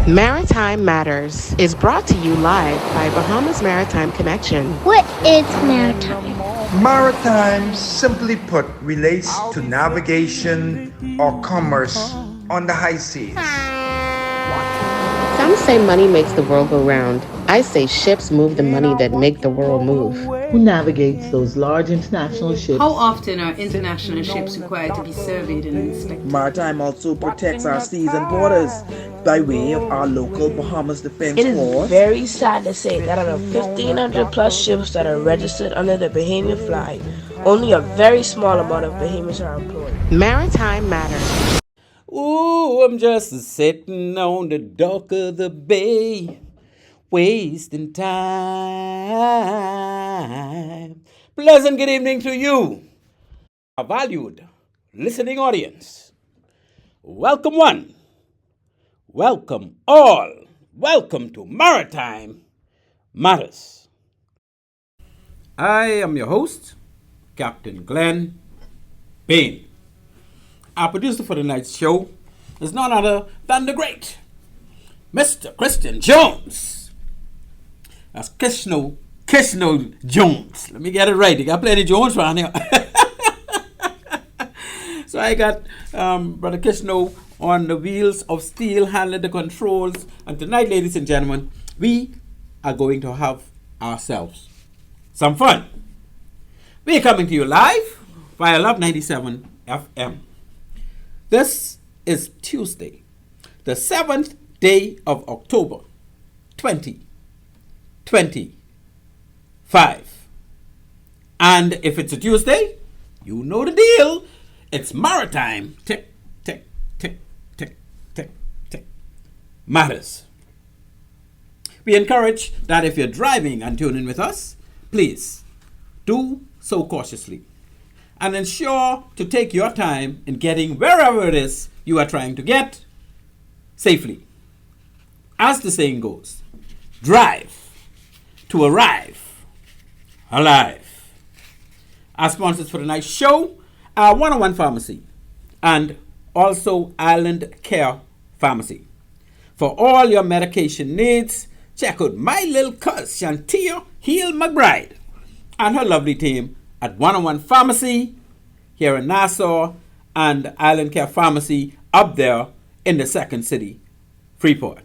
Maritime Matters is brought to you live by Bahamas Maritime Connection. What is maritime? Maritime, simply put, relates to navigation or commerce on the high seas. Some say money makes the world go round. I say ships move the money that make the world move. Who navigates those large international ships? How often are international ships required to be surveyed and inspected? Maritime also protects our seas and borders by way of our local Bahamas Defense It is Force. very sad to say that out of 1,500 plus ships that are registered under the Bahamian flag, only a very small amount of Bahamians are employed. Maritime Matters. Ooh, I'm just sitting on the dock of the bay, wasting time. Pleasant good evening to you, our valued listening audience. Welcome one, welcome all, welcome to Maritime Matters. I am your host, Captain Glenn Bain. Our producer for tonight's show is none other than the great Mr. Christian Jones. That's Kishno Jones. Let me get it right. You got plenty of Jones around here. So I got Brother Kishno on the wheels of steel, handling the controls. And tonight, ladies and gentlemen, we are going to have ourselves some fun. We are coming to you live via Love 97 FM. This is Tuesday, the 7th day of October, 2025. And if it's a Tuesday, you know the deal. It's Maritime Tick, tick, tick, tick, tick, tick. Matters. We encourage that if you're driving and tuning with us, please do so cautiously. And ensure to take your time in getting wherever it is you are trying to get safely. As the saying goes, drive to arrive alive. Our sponsors for tonight's show are 101 Pharmacy and also Island Care Pharmacy. For all your medication needs, check out my little cuz Shantia Heel McBride and her lovely team at 101 Pharmacy here in Nassau and Island Care Pharmacy up there in the second city, Freeport.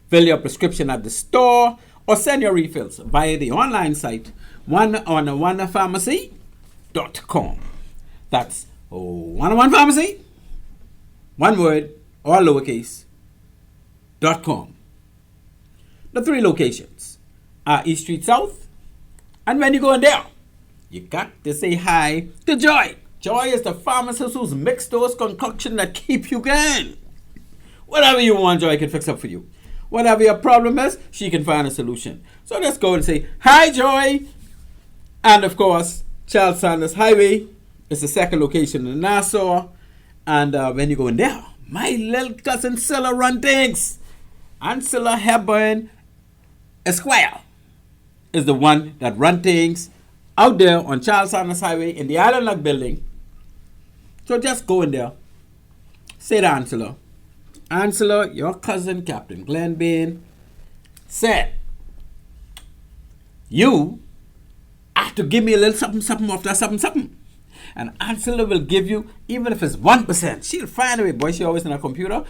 Fill your prescription at the store or send your refills via the online site 101pharmacy.com. That's 101 Pharmacy, one word, or lowercase, .com. The three locations are East Street South, and when you go in there, you got to say hi to Joy. Joy is the pharmacist who's mixed those concoctions that keep you going. Whatever you want, Joy can fix up for you. Whatever your problem is, she can find a solution. So let's go and say, hi, Joy. And of course, Charles Sanders Highway is the second location in Nassau. And when you go in there, my little cousin Scylla run things. And Scylla Hepburn Esquire is the one that run things out there on Charles Sanders Highway in the Island Lock building. So just go in there, say to Ansela, your cousin Captain Glenn Bain said, you have to give me a little something off that something. And Ansela will give you, even if it's 1%, she'll find a way. Boy, she always in her computer.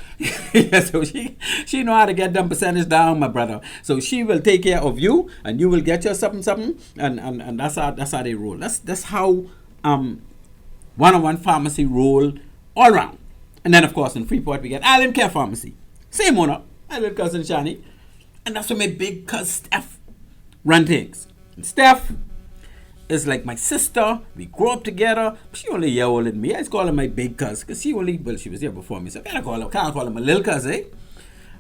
Yeah, so she know how to get them percentage down, my brother. So she will take care of you, and you will get your something, and that's how they roll. That's how 101 Pharmacy roll all around. And then, of course, in Freeport, we get Island Care Pharmacy. Same owner, my little cousin Shani. And that's where my big cousin Steph run things. And Steph is like my sister. We grew up together. She only a year older than me. I just call her my big cousin because she was here before me. So I can't call her my little cousin. Eh?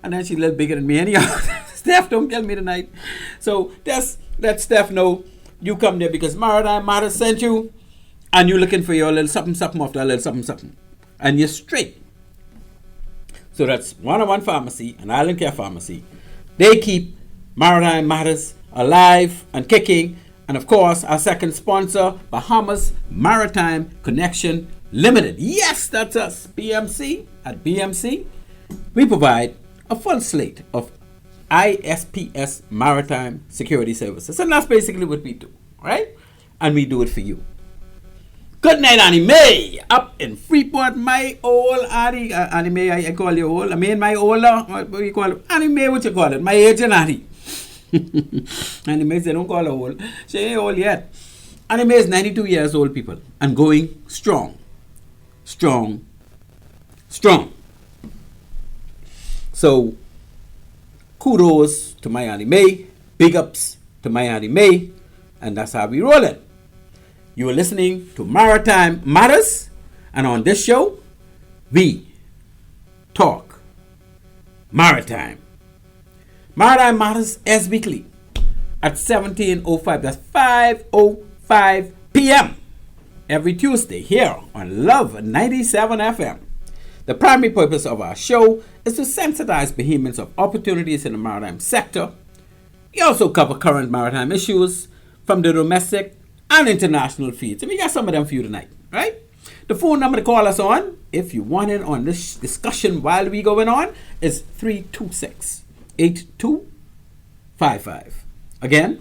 And then she's a little bigger than me anyhow. Steph, don't kill me tonight. So just let Steph know you come there because Maritime Matters sent you and you're looking for your little something off that little something. And you're straight. So that's 101 Pharmacy and Island Care Pharmacy. They keep Maritime Matters alive and kicking. And of course, our second sponsor, Bahamas Maritime Connection Limited. Yes, that's us, BMC. At BMC, we provide a full slate of ISPS Maritime Security Services. And that's basically what we do, right? And we do it for you. Good night, Annie Mae, up in Freeport, my old Annie. Annie Mae, I call you old. I mean, my older, what do you call it? Annie Mae, what you call it? My agent Annie. Annie Mae said, don't call her old. She ain't old yet. Annie Mae is 92 years old, people, and going strong. Strong. Strong. So, kudos to my Annie Mae. Big ups to my Annie Mae. And that's how we roll it. You are listening to Maritime Matters, and on this show, we talk maritime. Maritime Matters is weekly at 17:05. That's 5:05 p.m. every Tuesday here on Love 97 FM. The primary purpose of our show is to sensitize Bahamians of opportunities in the maritime sector. We also cover current maritime issues from the domestic and international feeds. And we got some of them for you tonight, right? The phone number to call us on, if you want in on this discussion while we going on, is 326-8255. Again,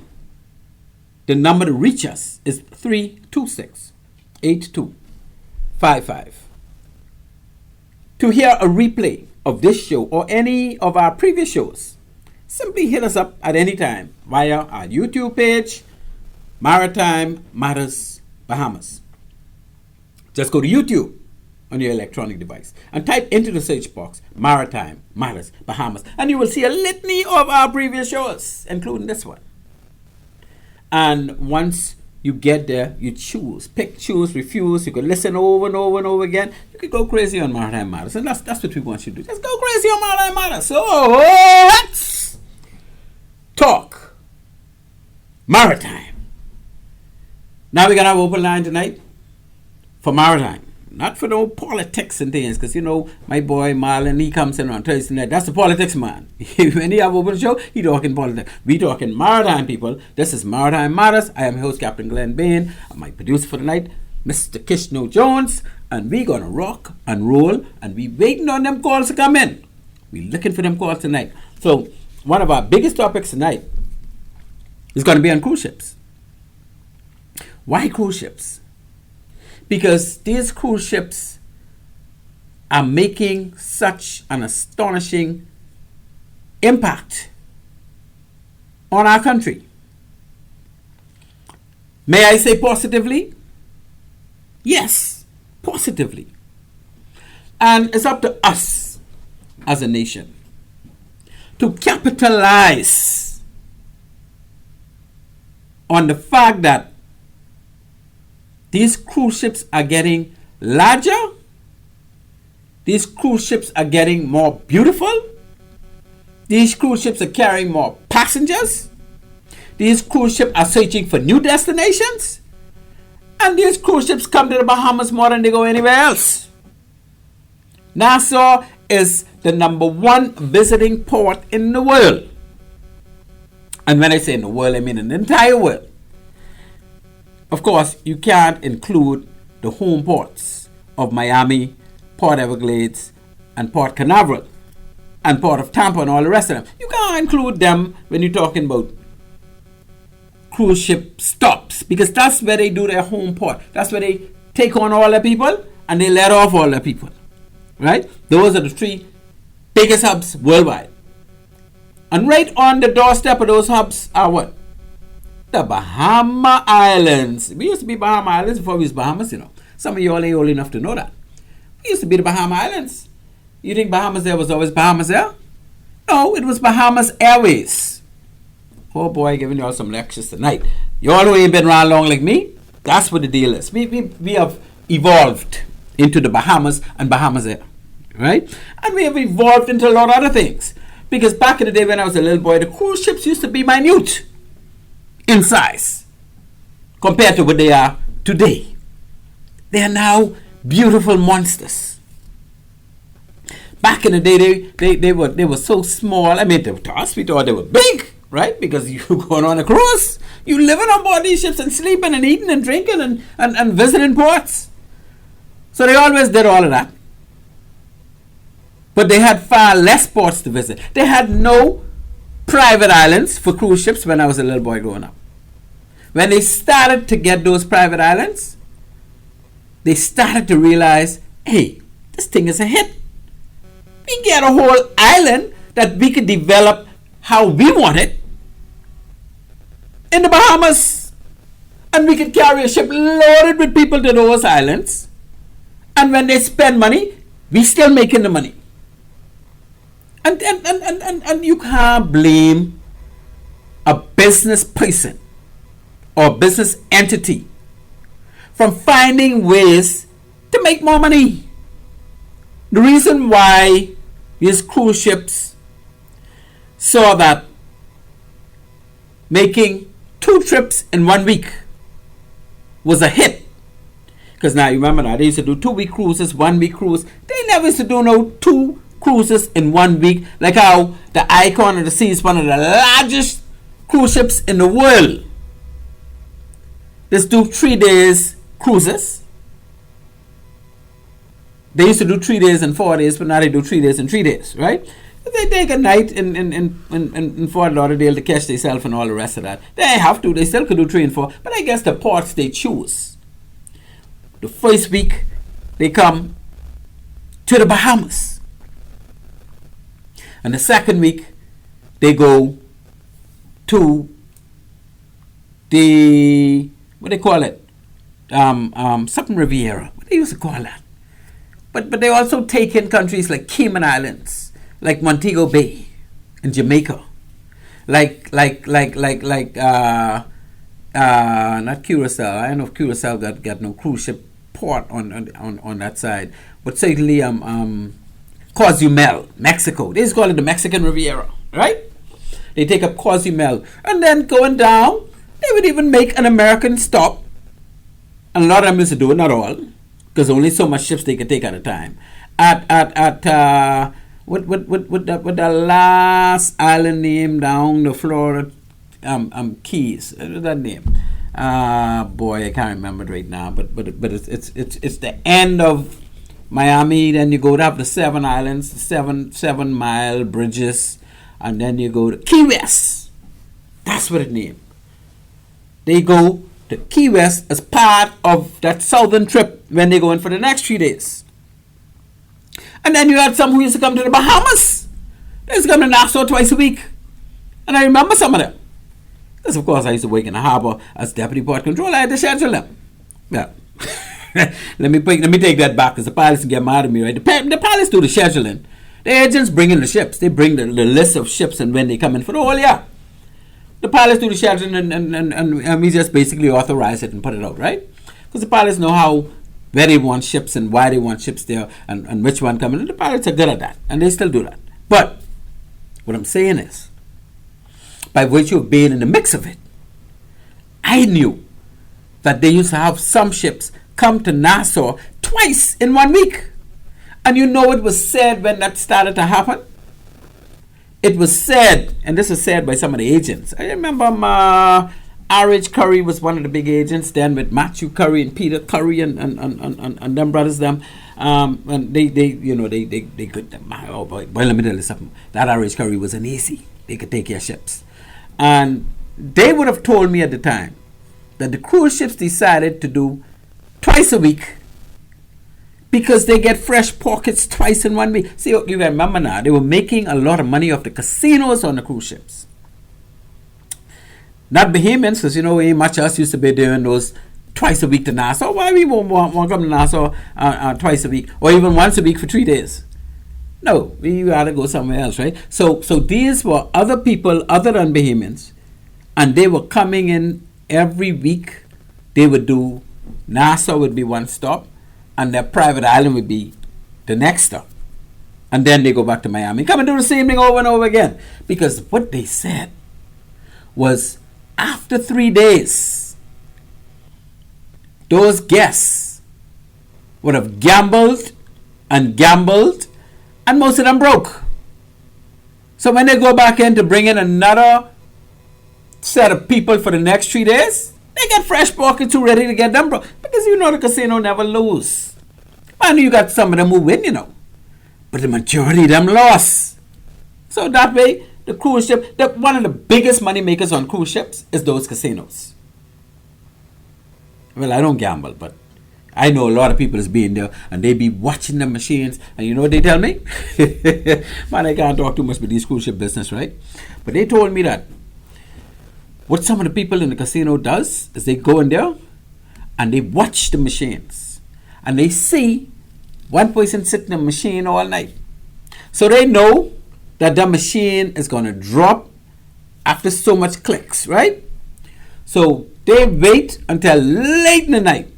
the number to reach us is 326-8255. To hear a replay of this show or any of our previous shows, simply hit us up at any time via our YouTube page, Maritime Matters Bahamas. Just go to YouTube on your electronic device and type into the search box Maritime Matters Bahamas, and you will see a litany of our previous shows, including this one. And once you get there, you pick, choose, refuse. You can listen over and over and over again. You can go crazy on Maritime Matters, and that's what we want you to do. Just go crazy on Maritime Matters. So let's talk maritime. Now we're going to have open line tonight for maritime. Not for no politics and things, because, you know, my boy Marlon, he comes in on Thursday night. That's the politics man. When he have open show, he talking politics. We talking maritime, people. This is Maritime Matters. I am your host, Captain Glenn Bain. And my producer for the night, Mr. Kishno Jones. And we going to rock and roll. And we waiting on them calls to come in. We looking for them calls tonight. So one of our biggest topics tonight is going to be on cruise ships. Why cruise ships? Because these cruise ships are making such an astonishing impact on our country. May I say positively? Yes, positively. And it's up to us as a nation to capitalize on the fact that these cruise ships are getting larger. These cruise ships are getting more beautiful. These cruise ships are carrying more passengers. These cruise ships are searching for new destinations. And these cruise ships come to the Bahamas more than they go anywhere else. Nassau is the #1 visiting port in the world. And when I say in the world, I mean in the entire world. Of course, you can't include the home ports of Miami, Port Everglades, and Port Canaveral, and Port of Tampa, and all the rest of them. You can't include them when you're talking about cruise ship stops, because that's where they do their home port. That's where they take on all the people, and they let off all the people, right? Those are the 3 biggest hubs worldwide. And right on the doorstep of those hubs are what? The Bahama Islands. We used to be Bahama Islands before we was Bahamas, you know. Some of you all ain't old enough to know that. We used to be the Bahama Islands. You think Bahamas Air was always Bahamas Air? No, it was Bahamas Airways. Oh boy, giving you all some lectures tonight. You all who ain't been around long like me, that's what the deal is. We have evolved into the Bahamas and Bahamas Air, right? And we have evolved into a lot of other things. Because back in the day when I was a little boy, the cruise ships used to be minute in size compared to what they are today. They are now beautiful monsters. Back in the day, they were so small. I mean, to us, we thought they were big, right? Because you going on a cruise, you living on board these ships and sleeping and eating and drinking and visiting ports. So they always did all of that. but they had far less ports to visit. They had no private islands for cruise ships when I was a little boy growing up. When they started to get those private islands, they started to realize, hey, this thing is a hit. We get a whole island that we could develop how we want it in the Bahamas. And we could carry a ship loaded with people to those islands. And when they spend money, we still making the money. And you can't blame a business person or business entity from finding ways to make more money. The reason why these cruise ships saw that making 2 trips in 1 week was a hit, because now you remember now they used to do 2-week cruises, 1-week cruise. They never used to do no 2 cruises in 1 week, like how the Icon of the Sea is one of the largest cruise ships in the world. Let's do 3 days cruises. They used to do 3 days and 4 days, but now they do 3 days and 3 days, right? They take a night in Fort Lauderdale to catch themselves and all the rest of that. They have to. They still could do 3 and 4, but I guess the ports they choose. The first week they come to the Bahamas, and the second week they go to the, what they call it, something Riviera. What they used to call that? But they also take in countries like Cayman Islands, like Montego Bay in Jamaica, like not Curacao. I don't know if Curacao got no cruise ship port on that side, but certainly Cozumel, Mexico. They just call it the Mexican Riviera, right? They take up Cozumel, and then going down, they would even make an American stop, and a lot of them used to do it, not all, because only so much ships they could take at a time. What the last island name down the Florida Keys? What is that name? Boy, I can't remember it right now. But it's the end of Miami. Then you go up the 7 islands, the 7 mile bridges, and then you go to Key West. That's what it named. They go to Key West as part of that southern trip when they go in for the next 3 days. And then you had some who used to come to the Bahamas. They used to come to Nassau twice a week. And I remember some of them. Because of course I used to work in the harbor as deputy port controller. I had to schedule them. Yeah. let me take that back, because the pilots get mad at me, right? The pilots do the scheduling. The agents bring in the ships. They bring the list of ships and when they come in for the whole year. The pilots do the scheduling and we just basically authorize it and put it out, right? Because the pilots know how, where they want ships and why they want ships there and which one coming. And the pilots are good at that, and they still do that. But what I'm saying is, by virtue of being in the mix of it, I knew that they used to have some ships come to Nassau twice in 1 week. And you know it was said when that started to happen? It was said, and this was said by some of the agents. I remember R.H. Curry was one of the big agents then, with Matthew Curry and Peter Curry and them brothers them. And they could, oh boy, let me tell you something. That R.H. Curry was an AC. They could take your ships. And they would have told me at the time that the cruise ships decided to do twice a week because they get fresh pockets twice in 1 week. See, you remember now, they were making a lot of money off the casinos on the cruise ships. Not Bahamians, because ain't much else used to be doing those twice a week to Nassau. Why we won't come to Nassau twice a week, or even once a week for 3 days? No, we gotta go somewhere else, right? So these were other people other than Bahamians, and they were coming in every week. They would do, Nassau would be one stop, and their private island would be the next stop. And then they go back to Miami, come and do the same thing over and over again. Because what they said was, after 3 days, those guests would have gambled, and most of them broke. So when they go back in to bring in another set of people for the next 3 days, they get fresh pockets too ready to get them broke. Because the casino never lose. And you got some of them who win, but the majority of them lost. So that way, the cruise ship, one of the biggest money makers on cruise ships is those casinos. Well, I don't gamble, but I know a lot of people is being there and they be watching the machines, and you know what they tell me? Man, I can't talk too much about these cruise ship business, right? But they told me that what some of the people in the casino does is they go in there and they watch the machines and they see one person sitting in a machine all night. So they know that the machine is going to drop after so much clicks, right? So they wait until late in the night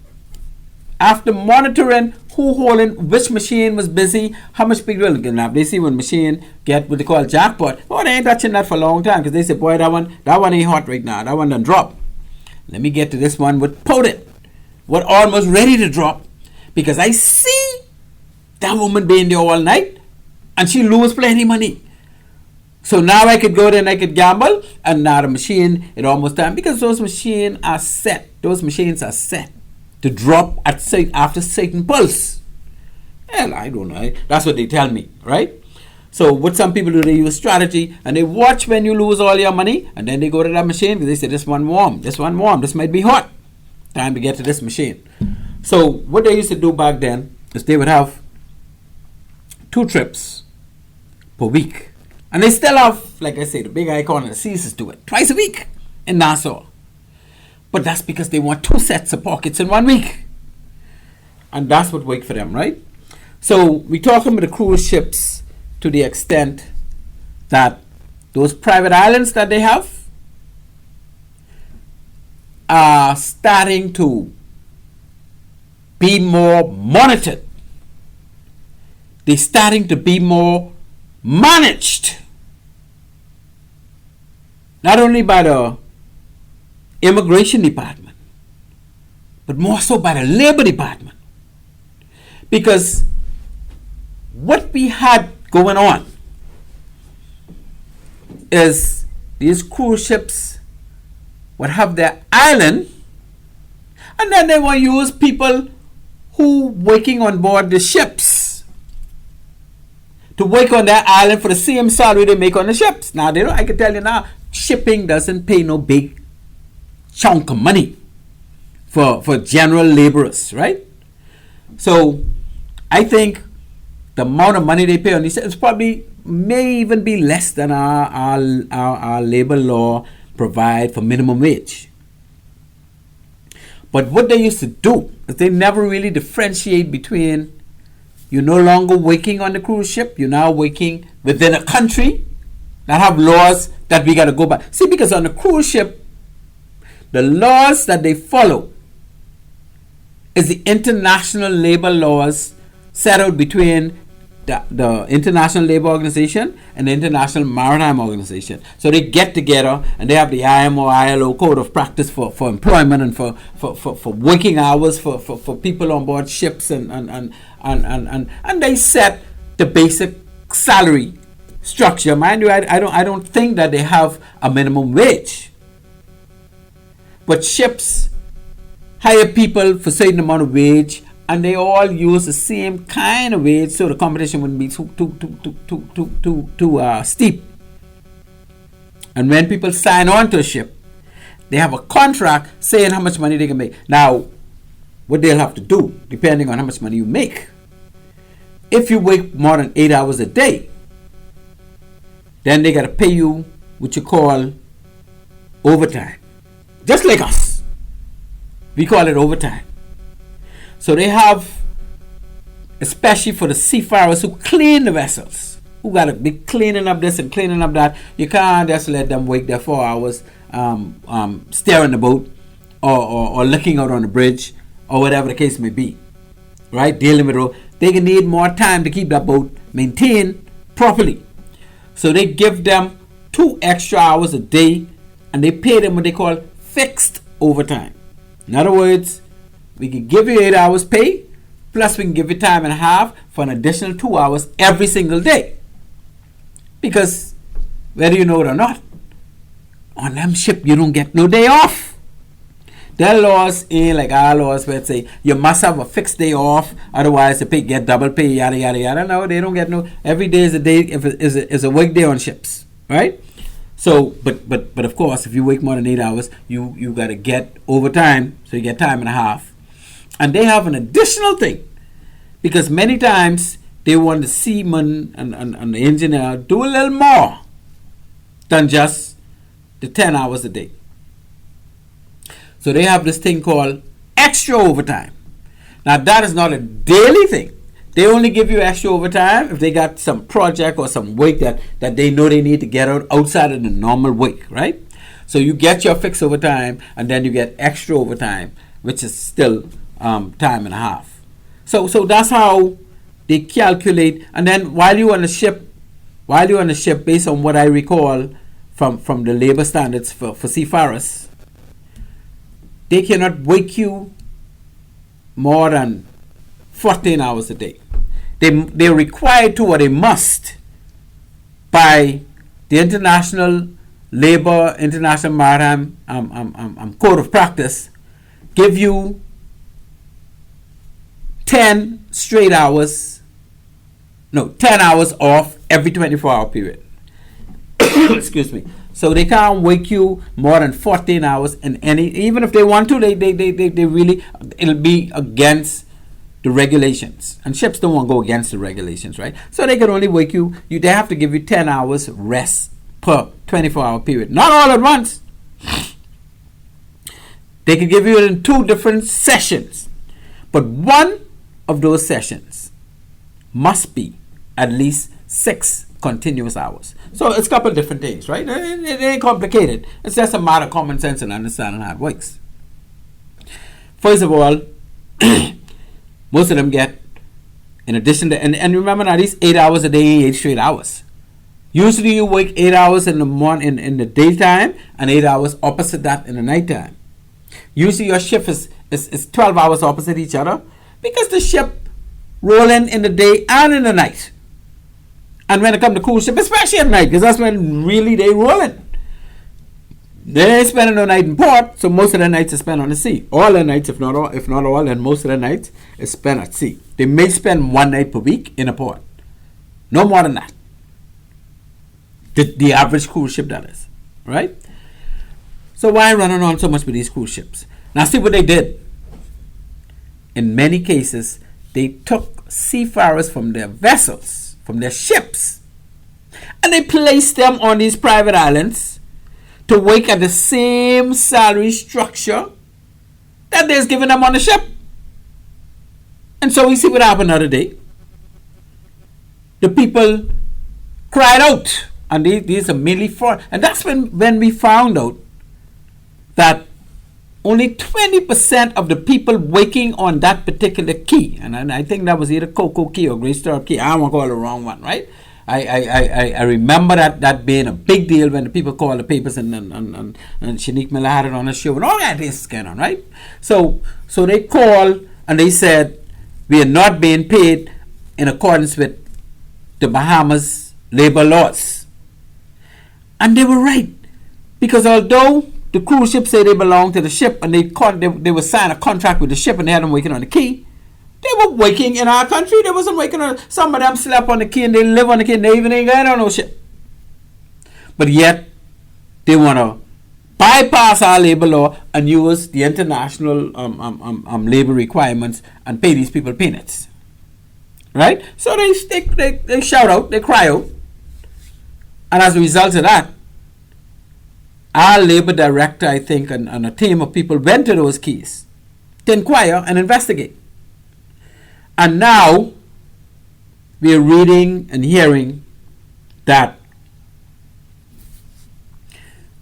after monitoring who holding which machine was busy, how much people will get up. They see when machine get what they call jackpot. Oh, they ain't touching that for a long time because they say, boy, that one ain't hot right now. That one done drop. Let me get to this one with potent, what almost ready to drop, because I see that woman being there all night and she lose plenty money. So now I could go there and I could gamble, and now the machine, it almost time, because those machines are set. Those machines are set to drop at after certain pulse. Well, I don't know. That's what they tell me, right? So what some people do, they use strategy and they watch when you lose all your money, and then they go to that machine because they say this one warm, this might be hot. Time to get to this machine. So what they used to do back then is they would have 2 trips per week. And they still have, like I say, the big icon and the Caesars do it twice a week in Nassau. But that's because they want 2 sets of pockets in 1 week. And that's what worked for them, right? So we talking about the cruise ships to the extent that those private islands that they have are starting to be more monitored. They're starting to be more managed. Not only by the immigration department, but more so by the labor department. Because what we had going on is these cruise ships would have their island, and then they will use people who working on board the ships to work on their island for the same salary they make on the ships. Now, they don't, I can tell you now, shipping doesn't pay no big chunk of money for general laborers, right? So I think the amount of money they pay on these ships probably may even be less than our labor law provide for minimum wage. But what they used to do is they never really differentiate between you're no longer working on the cruise ship, you're now working within a country that have laws that we got to go by. See, because on the cruise ship, the laws that they follow is the international labor laws settled between the International Labor Organization and the International Maritime Organization. So they get together and they have the IMO, ILO code of practice for employment and for working hours for people on board ships and they set the basic salary structure. Mind you, I don't think that they have a minimum wage. But ships hire people for a certain amount of wage, and they all use the same kind of wage, so the competition wouldn't be too steep. And when people sign on to a ship, they have a contract saying how much money they can make. Now, what they'll have to do, depending on how much money you make, if you work more than 8 hours a day, then they got to pay you what you call overtime. Just like us. We call it overtime. So they have, especially for the seafarers who clean the vessels, who got to be cleaning up this and cleaning up that. You can't just let them work there 4 hours steering the boat or looking out on the bridge or whatever the case may be. Right? Dealing with it. They can need more time to keep that boat maintained properly. So they give them 2 extra hours a day, and they pay them what they call fixed overtime. In other words, we can give you 8 hours pay, plus we can give you time and a half for an additional 2 hours every single day. Because whether you know it or not, on them ship you don't get no day off. Their laws ain't like our laws where it say you must have a fixed day off, otherwise you get double pay, yada yada yada. No, they don't get no. Every day is a day. If it is a work day on ships, right? So, but of course, if you work more than 8 hours, you gotta get overtime, so you get time and a half. And they have an additional thing, because many times they want the seaman and the engineer do a little more than just the 10 hours a day. So they have this thing called extra overtime. Now that is not a daily thing. They only give you extra overtime if they got some project or some work that they know they need to get out outside of the normal week, right? So you get your fixed overtime, and then you get extra overtime, which is still time and a half. So that's how they calculate. And then while you're on the ship, based on what I recall from the labor standards for seafarers, they cannot wake you more than 14 hours a day. They're required to, or they must, by the International Maritime Code of Practice, give you 10 hours off every 24-hour period. Excuse me. So they can't wake you more than 14 hours in any, even if they want to, they really, it'll be against the regulations. And ships don't want to go against the regulations, right? So they can only wake you, they have to give you 10 hours rest per 24-hour period. Not all at once. They can give you it in 2 different sessions. But one of those sessions must be at least 6 continuous hours. So it's a couple of different things, right? It ain't complicated. It's just a matter of common sense and understanding how it works. First of all, most of them get, in addition to, and remember now, these 8 hours a day, 8 straight hours. Usually you work 8 hours in the morning in the daytime, and 8 hours opposite that in the nighttime. Usually your shift is 12 hours opposite each other, because the ship rolling in the day and in the night. And when it comes to cruise ship, especially at night, because that's when really they rolling. They ain't spending no night in port, so most of their nights are spent on the sea. All their nights, if not all, and most of their nights is spent at sea. They may spend 1 night per week in a port. No more than that. The average cruise ship, that is. Right? So why running on so much with these cruise ships? Now see what they did. In many cases, they took seafarers from their vessels, from their ships, and they placed them on these private islands to work at the same salary structure that they's giving them on the ship. And so we see what happened the other day. The people cried out, and these are mainly foreign. And that's when we found out that only 20% of the people working on that particular key, and I think that was either Coco Key or Great Star Key, I don't want to call it the wrong one, right? I remember that being a big deal when the people called the papers, and Shanique Miller had it on the show, and all that is going on, right? So they called and they said, we are not being paid in accordance with the Bahamas labor laws. And they were right, because although the cruise ship say they belong to the ship, and they were signing a contract with the ship, and they had them working on the quay, they were working in our country. They wasn't working on. Some of them slept on the quay and they live on the quay, and they even ain't got on no ship. But yet they want to bypass our labor law and use the international labor requirements and pay these people peanuts, right? So they shout out, they cry out, and as a result of that, our labor director, I think, and a team of people went to those quays to inquire and investigate. And now we are reading and hearing that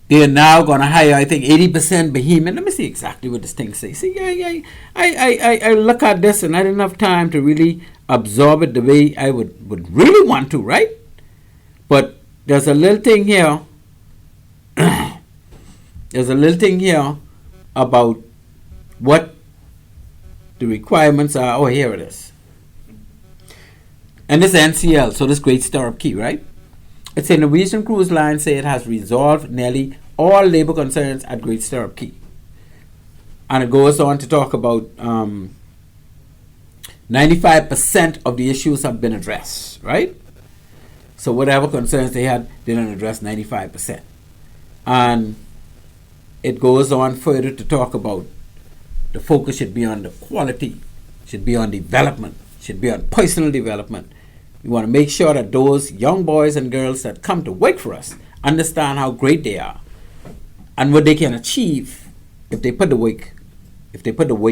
they are now going to hire, I think, 80% Bahamian. Let me see exactly what this thing says. See, I look at this and I didn't have time to really absorb it the way I would really want to, right? But there's a little thing here. There's a little thing here about what the requirements are. Oh, here it is. And this NCL, so this Great Stirrup Key, right? It's a Norwegian cruise line say it has resolved nearly all labor concerns at Great Stirrup Key. And it goes on to talk about 95% of the issues have been addressed, right? So whatever concerns they had, they didn't address 95%. And it goes on further to talk about the focus should be on the quality, should be on development, should be on personal development. We want to make sure that those young boys and girls that come to work for us understand how great they are and what they can achieve if they put the work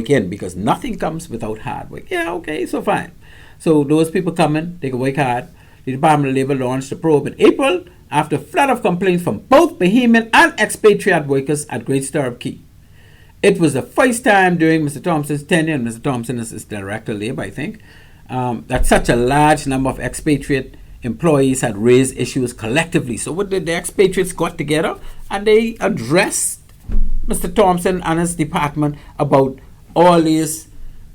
in, because nothing comes without hard work. Yeah, okay, so fine. So those people coming, they can work hard. The Department of Labor launched a probe in April after a flood of complaints from both Bahamian and expatriate workers at Great Stirrup Key. It was the first time during Mr. Thompson's tenure, and Mr. Thompson is Director of Labor, I think, that such a large number of expatriate employees had raised issues collectively. So what did the expatriates got together and they addressed Mr. Thompson and his department about all these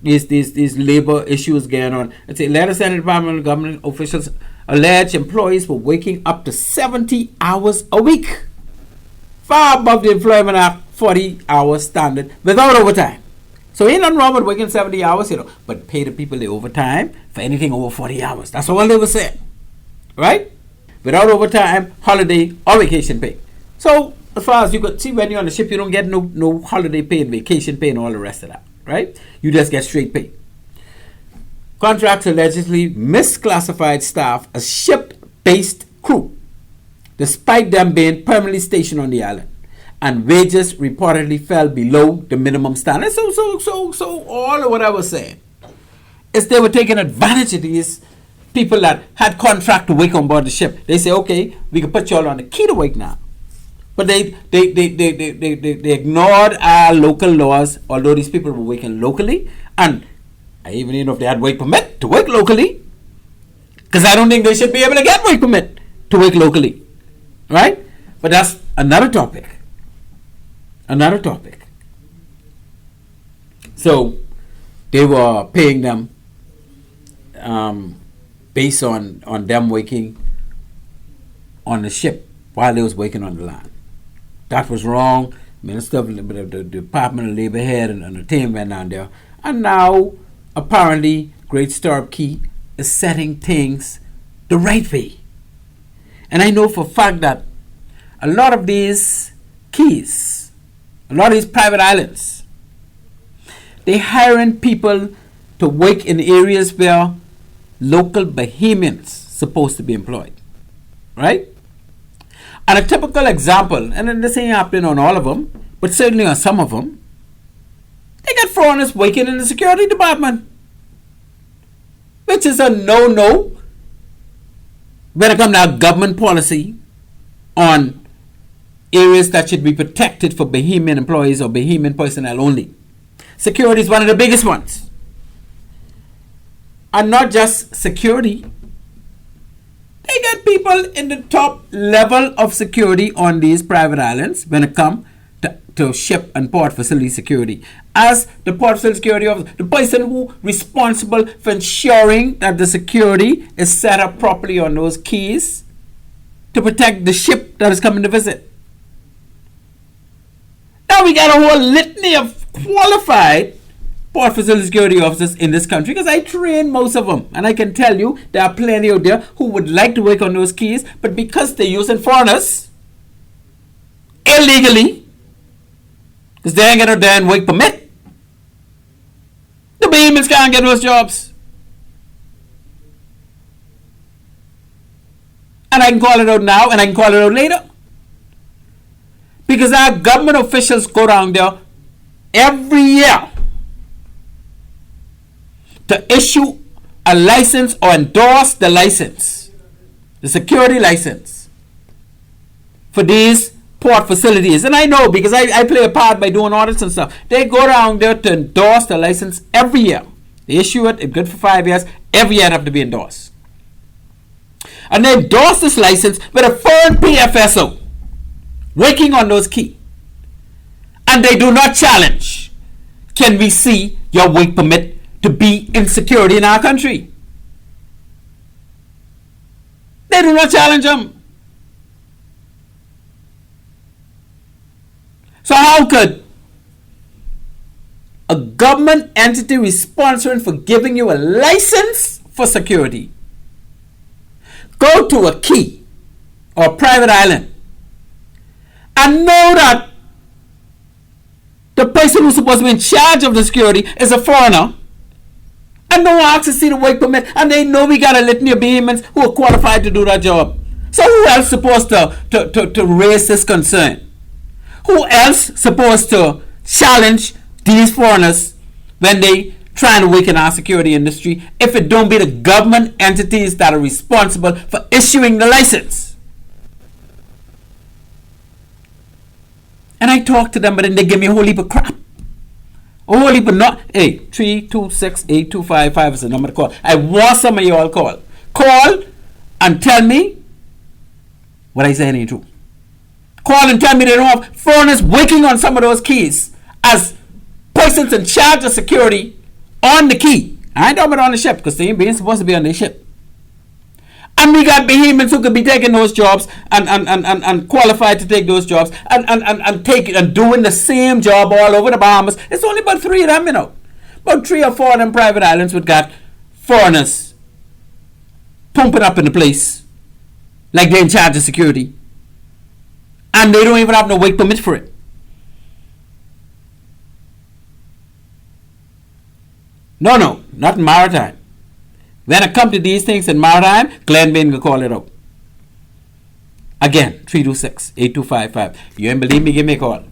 labor issues going on. It's a letter sent to Department of Government officials alleged employees were working up to 70 hours a week, far above the Employment Act 40-hour standard without overtime. So ain't nothing wrong with working 70 hours, but pay the people the overtime for anything over 40 hours. That's all they were saying, right? Without overtime, holiday, or vacation pay. So as far as you could see, when you're on the ship, you don't get no holiday pay and vacation pay and all the rest of that, right? You just get straight pay. Contracts allegedly misclassified staff as ship-based crew, despite them being permanently stationed on the island, and wages reportedly fell below the minimum standard. So all of what I was saying is they were taking advantage of these people that had contract to work on board the ship. They say, okay, we can put you all on the key to work now. But they ignored our local laws, although these people were working locally. And I even didn't know if they had work permit to work locally, because I don't think they should be able to get work permit to work locally, right? But that's another topic. Another topic. So they were paying them based on them working on the ship while they was working on the land. That was wrong. Minister of the Department of Labor head and the team went down there. And now, apparently, Great Stirrup Key is setting things the right way. And I know for a fact that a lot of these keys, a lot of these private islands, they hiring people to work in areas where local Bahamians supposed to be employed, right? And a typical example, and this ain't happening on all of them, but certainly on some of them, they got foreigners working in the security department, which is a no-no when it comes to government policy on areas that should be protected for Bahamian employees or Bahamian personnel only. Security is one of the biggest ones. And not just security. They get people in the top level of security on these private islands when it comes to ship and port facility security. As the port facility security officer, the person who responsible for ensuring that the security is set up properly on those keys to protect the ship that is coming to visit. Now we got a whole litany of qualified port facility security officers in this country, because I train most of them, and I can tell you there are plenty out there who would like to work on those keys, but because they're using foreigners illegally, because they ain't got no damn work permit, the Bahamians can't get those jobs. And I can call it out now, and I can call it out later, because our government officials go down there every year to issue a license or endorse the license, the security license for these port facilities. And I know, because I play a part by doing audits and stuff. They go down there to endorse the license every year. They issue it, it's good for 5 years. Every year it have to be endorsed. And they endorse this license with a foreign PFSO working on those keys. And they do not challenge, can we see your work permit to be in security in our country? They do not challenge them. So how could government entity responsible for giving you a license for security go to a key or a private island and know that the person who's supposed to be in charge of the security is a foreigner and don't ask to see the work permit, and they know we got a litany of Bahamians who are qualified to do that job. So who else supposed to raise this concern? Who else supposed to challenge these foreigners when they trying to weaken our security industry if it don't be the government entities that are responsible for issuing the license? And I talk to them, but then they give me a whole heap of crap. A whole heap of not. Hey, 326-8255 is the number to call. I want some of you all call. Call and tell me what I say ain't true. Call and tell me they don't have foreigners working on some of those keys as persons in charge of security on the key. I ain't talking about on the ship because they ain't supposed to be on the ship. And we got Bahamians who could be taking those jobs and qualified to take those jobs and take it and doing the same job all over the Bahamas. It's only about 3 of them, you know. About 3 or 4 of them private islands would got foreigners pumping up in the place like they're in charge of security. And they don't even have no work permit for it. No, not in Maritime. When it comes to these things in Maritime, Glenn Bain will call it out. Again, 326-8255. You ain't believe me, give me a call.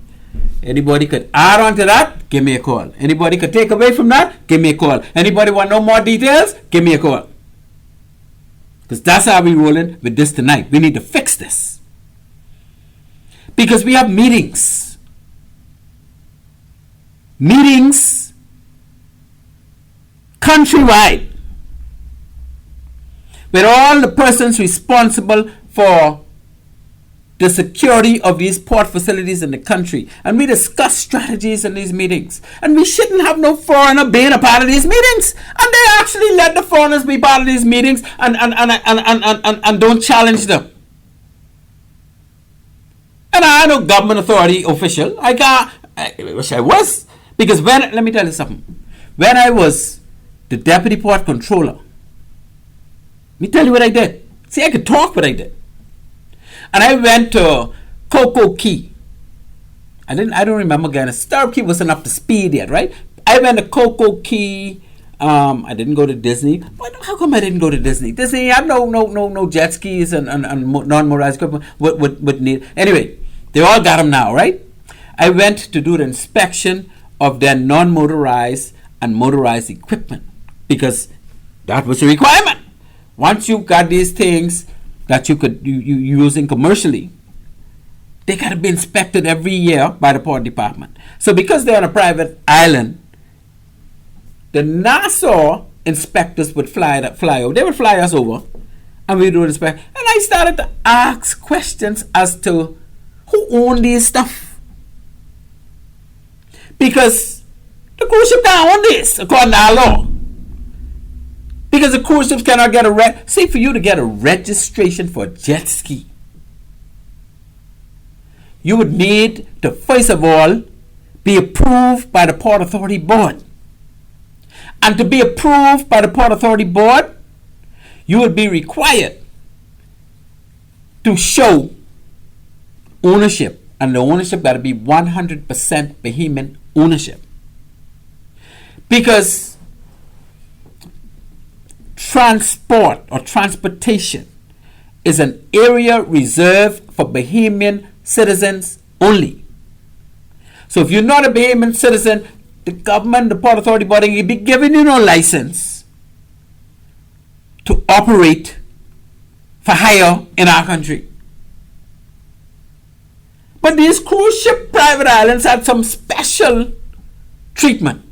Anybody could add on to that, give me a call. Anybody could take away from that, give me a call. Anybody want no more details, give me a call. Because that's how we rolling with this tonight. We need to fix this. Because we have meetings. Meetings countrywide with all the persons responsible for the security of these port facilities in the country. And we discuss strategies in these meetings. And we shouldn't have no foreigner being a part of these meetings. And they actually let the foreigners be part of these meetings and don't challenge them. And I'm no government authority official. I wish I was. Because let me tell you something. When I was the deputy port controller, let me tell you what I did. See, I could talk, but I did. And I went to Coco Key. I don't remember again. Star Key wasn't up to speed yet, right? I went to Coco Key. I didn't go to Disney. But how come I didn't go to Disney? Disney had no jet skis and non-motorized equipment. Would need. Anyway, they all got them now, right? I went to do the inspection of their non-motorized and motorized equipment because that was a requirement. Once you got these things that you using commercially, they got to be inspected every year by the port department. So because they're on a private island, the Nassau inspectors would fly over. They would fly us over, and we would inspect. And I started to ask questions as to who owned these stuff, because the cruise ship can't own this according to our law. Because the cruise ships cannot get for you to get a registration for a jet ski, you would need to first of all be approved by the Port Authority Board. And to be approved by the Port Authority Board, you would be required to show ownership. And the ownership got to be 100% Bahamian ownership. Because transport or transportation is an area reserved for Bahamian citizens only. So if you're not a Bahamian citizen, the government, the Port Authority Board, will be giving you no license to operate for hire in our country. But these cruise ship private islands had some special treatment.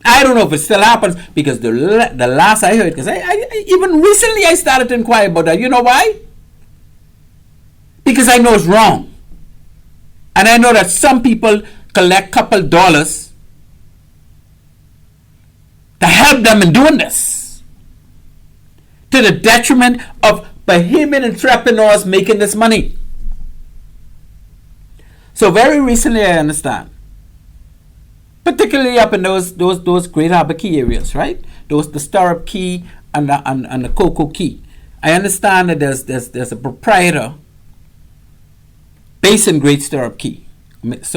I don't know if it still happens, because the last I heard, because I even recently I started to inquire about that. You know why? Because I know it's wrong. And I know that some people collect couple dollars to help them in doing this, to the detriment of Bahamian entrepreneurs making this money. So very recently I understand particularly up in those Great Harbor Key areas, right? The Stirrup Key and the Cocoa Key. I understand that there's a proprietor based in Great Stirrup Key. Based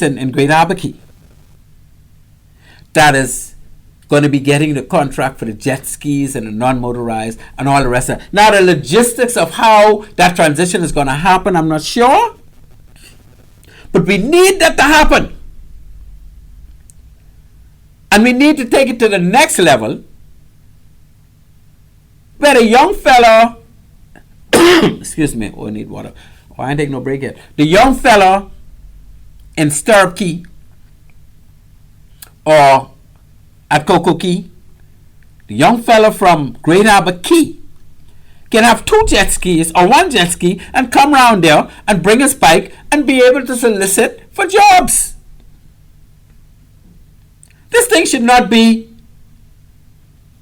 in Great Harbor Key. That is going to be getting the contract for the jet skis and the non-motorized and all the rest of it. Now, the logistics of how that transition is going to happen, I'm not sure. But we need that to happen. And we need to take it to the next level where the young fella, excuse me, I need water. I ain't taking no break yet. The young fella in Stirrup Key or at Cocoa Key, the young fella from Great Harbor Key can have 2 jet skis or 1 jet ski and come around there and bring his bike and be able to solicit for jobs. This thing should not be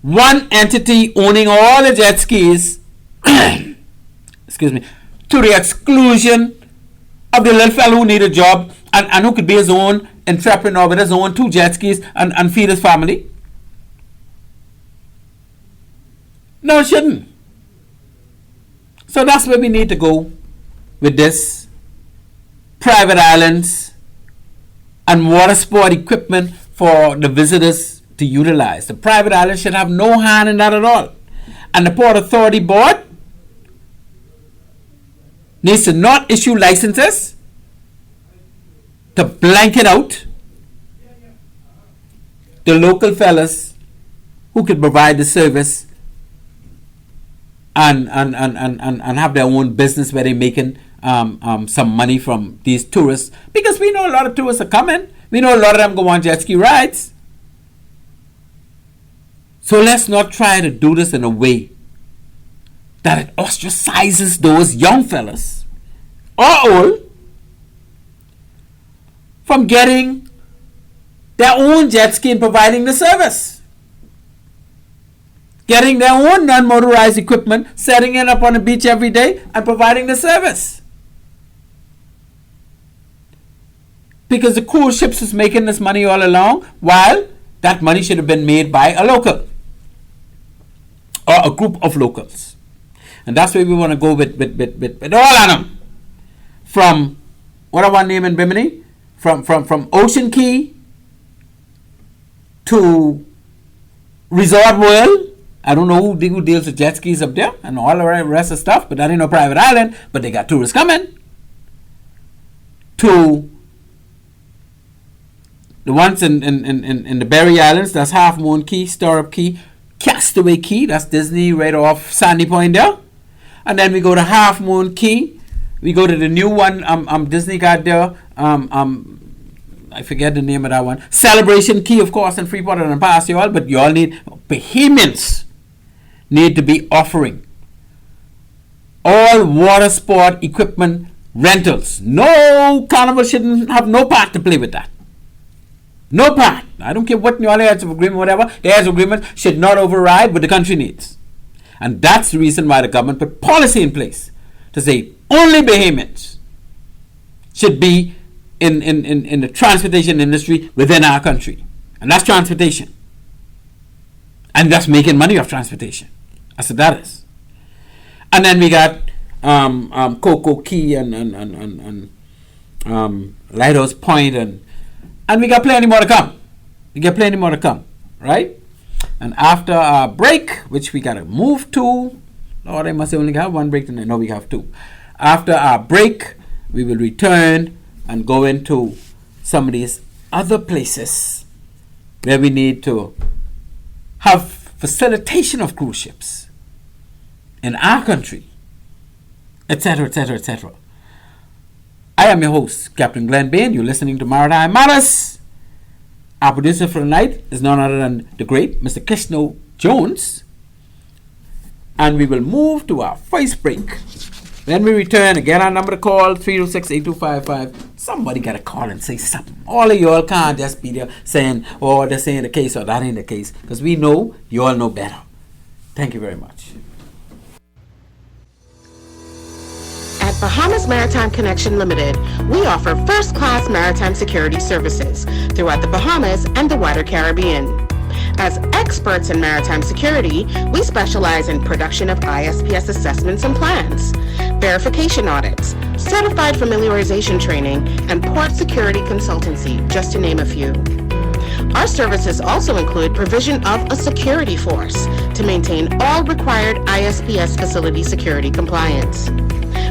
one entity owning all the jet skis, excuse me, to the exclusion of the little fellow who need a job and who could be his own entrepreneur with his own 2 jet skis and feed his family. No, it shouldn't. So that's where we need to go with this. Private islands and water sport equipment for the visitors to utilize. The private islands should have no hand in that at all. And the Port Authority Board needs to not issue licenses to blanket out the local fellas who could provide the service and have their own business where they're making some money from these tourists, because we know a lot of tourists are coming. We know a lot of them go on jet ski rides. So let's not try to do this in a way that it ostracizes those young fellas or old from getting their own jet ski and providing the service. Getting their own non-motorized equipment, setting it up on the beach every day and providing the service. Because the cruise ships is making this money all along, while that money should have been made by a local or a group of locals. And that's where we want to go with all of them. From, what I want to name in Bimini? From Ocean Key to Resort World. I don't know who deals with jet skis up there and all the rest of stuff, but that ain't no private island, but they got tourists coming. To the ones in the Berry Islands, that's Half Moon Key, Stirrup Key, Castaway Key, that's Disney right off Sandy Point there. And then we go to Half Moon Key. We go to the new one Disney got there. I forget the name of that one. Celebration Key, of course, in Freeport and past y'all, but y'all need, Bahamians need to be offering all water sport equipment rentals. No, Carnival shouldn't have no part to play with that. No part. I don't care what y'all has of agreement, whatever. The heads of agreement should not override what the country needs. And that's the reason why the government put policy in place to say only Bahamians should be in the transportation industry within our country. And that's transportation. And that's making money off transportation. That's what that is. And then we got Cocoa Key and Lighthouse Point and we got plenty more to come. We got plenty more to come, right? And after our break, which we got to move to, Lord, I must only have one break tonight. No, we have 2. After our break, we will return and go into some of these other places where we need to have facilitation of cruise ships in our country, etc., etc., etc. I am your host, Captain Glenn Bain. You're listening to Maritime Matters. Our producer for the night is none other than the great Mr. Kishno Jones. And we will move to our first break. When we return, again, our number to call, 306-8255. Somebody got to call and say something. All of y'all can't just be there saying, oh, this ain't the case or that ain't the case. Because we know, you all know better. Thank you very much. At Bahamas Maritime Connection Limited, we offer first-class maritime security services throughout the Bahamas and the wider Caribbean. As experts in maritime security, we specialize in production of ISPS assessments and plans, verification audits, certified familiarization training, and port security consultancy, just to name a few. Our services also include provision of a security force to maintain all required ISPS facility security compliance.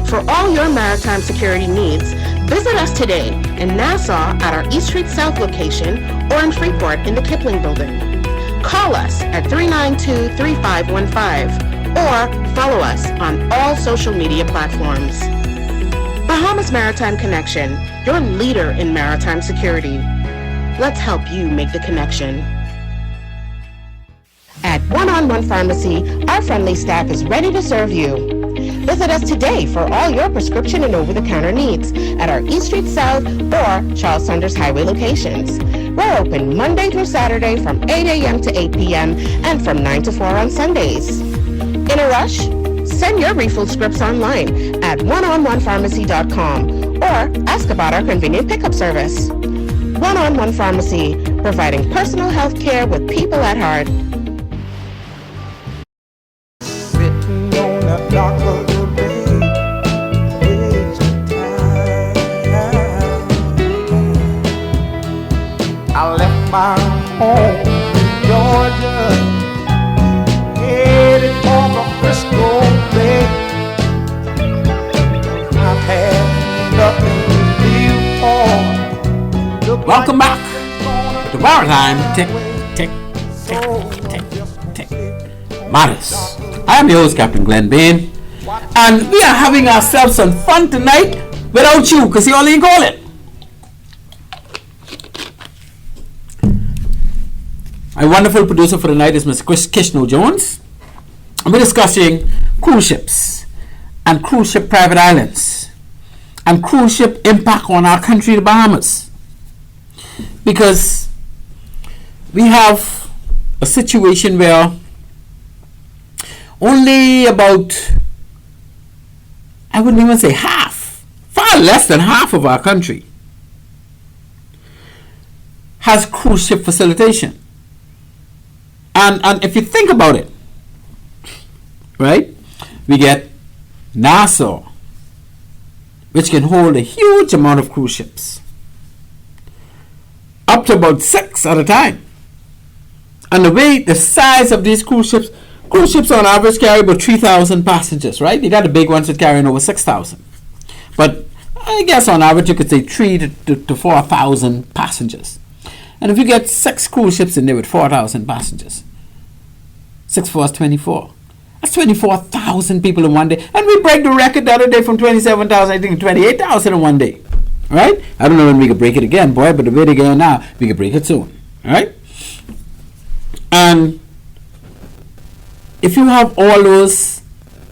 For all your maritime security needs, visit us today in Nassau at our East Street South location or in Freeport in the Kipling Building. Call us at 392-3515 or follow us on all social media platforms. Bahamas Maritime Connection, your leader in maritime security. Let's help you make the connection. At One-on-One Pharmacy, our friendly staff is ready to serve you. Visit us today for all your prescription and over-the-counter needs at our East Street South or Charles Saunders Highway locations. We're open Monday through Saturday from 8 a.m. to 8 p.m. and from 9 to 4 on Sundays. In a rush? Send your refill scripts online at oneononepharmacy.com or ask about our convenient pickup service. One-on-One Pharmacy, providing personal health care with people at heart. Written on a dock of the bay, wasting time. I left my home in Georgia, headed for the Frisco Bay. I've had nothing to live for. Welcome back to Maritime Matters. I am your host, Captain Glenn Bain, and we are having ourselves some fun tonight without you, because you only call it. My wonderful producer for the night is Mr. Chris Kishno Jones, and we're discussing cruise ships and cruise ship private islands and cruise ship impact on our country, the Bahamas. Because we have a situation where only about, I wouldn't even say half, far less than half of our country has cruise ship facilitation. And if you think about it, right, we get Nassau, which can hold a huge amount of cruise ships, up to about 6 at a time. And the size of these cruise ships on average carry about 3,000 passengers, right? You got the big ones that carrying over 6,000. But I guess on average you could say 3,000 to 4,000 passengers. And if you get 6 cruise ships in there with 4,000 passengers, 6 4 is 24. That's 24,000 people in one day. And we break the record the other day from 27,000, I think 28,000 in one day. Right? I don't know when we could break it again, boy, but the way they're going now, we could break it soon. Right? And if you have all those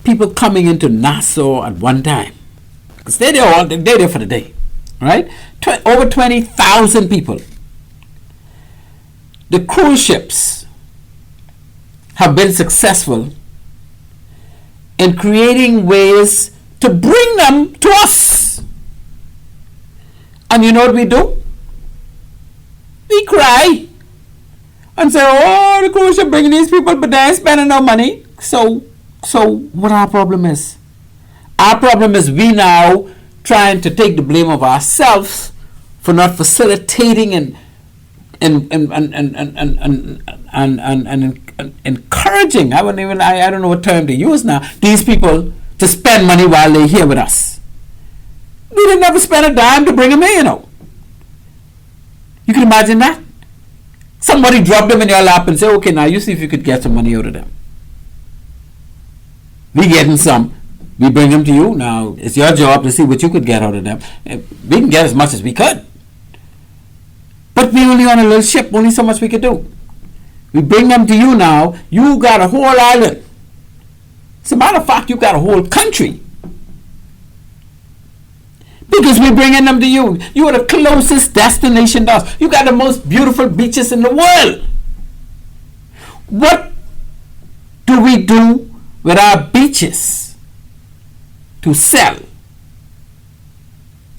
people coming into Nassau at one time, because they're there for the day, right? Over 20,000 people. The cruise ships have been successful in creating ways to bring them to us. And you know what we do? We cry and say, oh, the cruise ship bringing these people, but they ain't spending no money. So what our problem is? Our problem is we now trying to take the blame of ourselves for not facilitating and encouraging. I don't know what term to use now. These people to spend money while they're here with us. We didn't ever spend a dime to bring them in, you know. You can imagine that. Somebody drop them in your lap and say, okay, now you see if you could get some money out of them. We getting some. We bring them to you. Now, it's your job to see what you could get out of them. We can get as much as we could. But we only on a little ship, only so much we could do. We bring them to you now. You got a whole island. As a matter of fact, you got a whole country. Because we're bringing them to you. You are the closest destination to us. You got the most beautiful beaches in the world. What do we do with our beaches to sell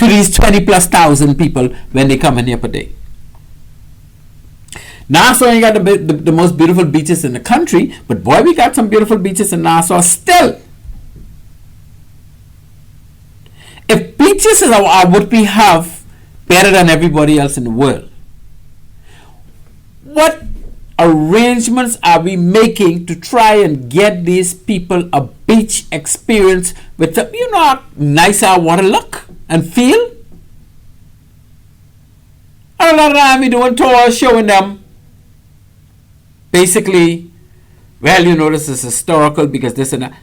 to these 20 plus thousand people when they come in here per day. Nassau ain't got the most beautiful beaches in the country, but boy, we got some beautiful beaches in Nassau still. If beaches are what we have better than everybody else in the world, what arrangements are we making to try and get these people a beach experience with a, nicer water look and feel? A lot of time we doing tours showing them basically, well, this is historical because this and that.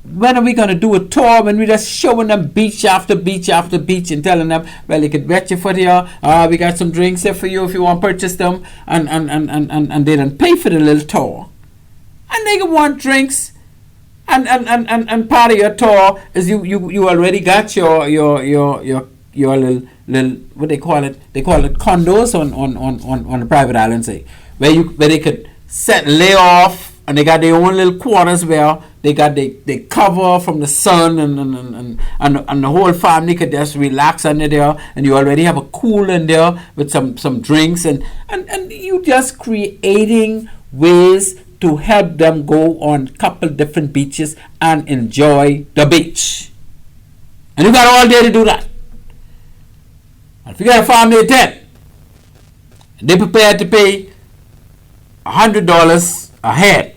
When are we going to do a tour when we're just showing them beach after beach after beach and telling them, well, you could wet your foot here, we got some drinks here for you if you want to purchase them, and they don't pay for the little tour. And they want drinks, and part of your tour is you already got your little what they call it condos on the private island, say, where they could lay off. And they got their own little quarters where they got they cover from the sun and the whole family could just relax under there, and you already have a cooler in there with some drinks and you just creating ways to help them go on a couple different beaches and enjoy the beach. And you got all day to do that. And if you got a family of 10, and they're prepared to pay $100 a head,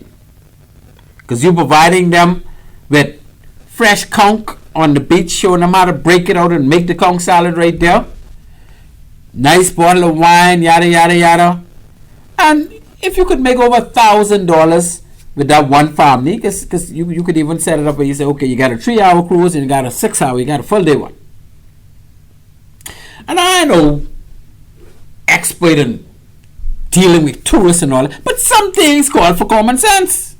because you're providing them with fresh conch on the beach, showing them how to break it out and make the conch salad right there. Nice bottle of wine, yada, yada, yada. And if you could make over $1,000 with that one family, because you could even set it up where you say, okay, you got a 3-hour cruise and you got a 6-hour, you got a full day one. And I know expert in dealing with tourists and all that, but some things call for common sense.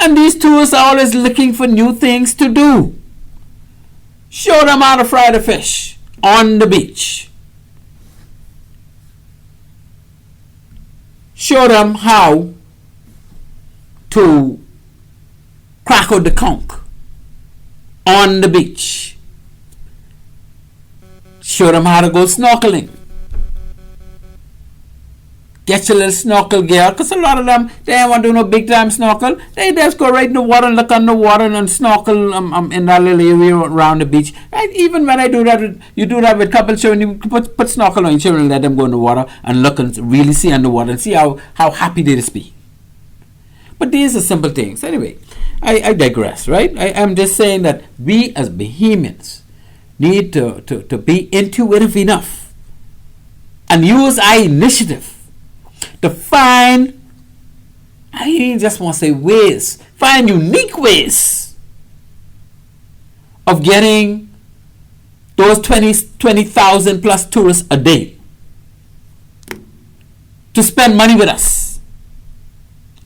And these tourists are always looking for new things to do. Show them how to fry the fish on the beach. Show them how to crack out the conch on the beach. Show them how to go snorkeling. Get your little snorkel gear, because a lot of them, they don't want to do no big time snorkel. They just go right in the water and look underwater and snorkel in that little area around the beach. Right? Even when I do that, you do that with couples, children, you put snorkel on your children and let them go in the water and look and really see underwater and see how happy they just be. But these are simple things. Anyway, I digress, right? I'm just saying that we as Bahamians need to be intuitive enough and use our initiative to find, I just want to say ways, find unique ways of getting those 20,000 plus tourists a day to spend money with us,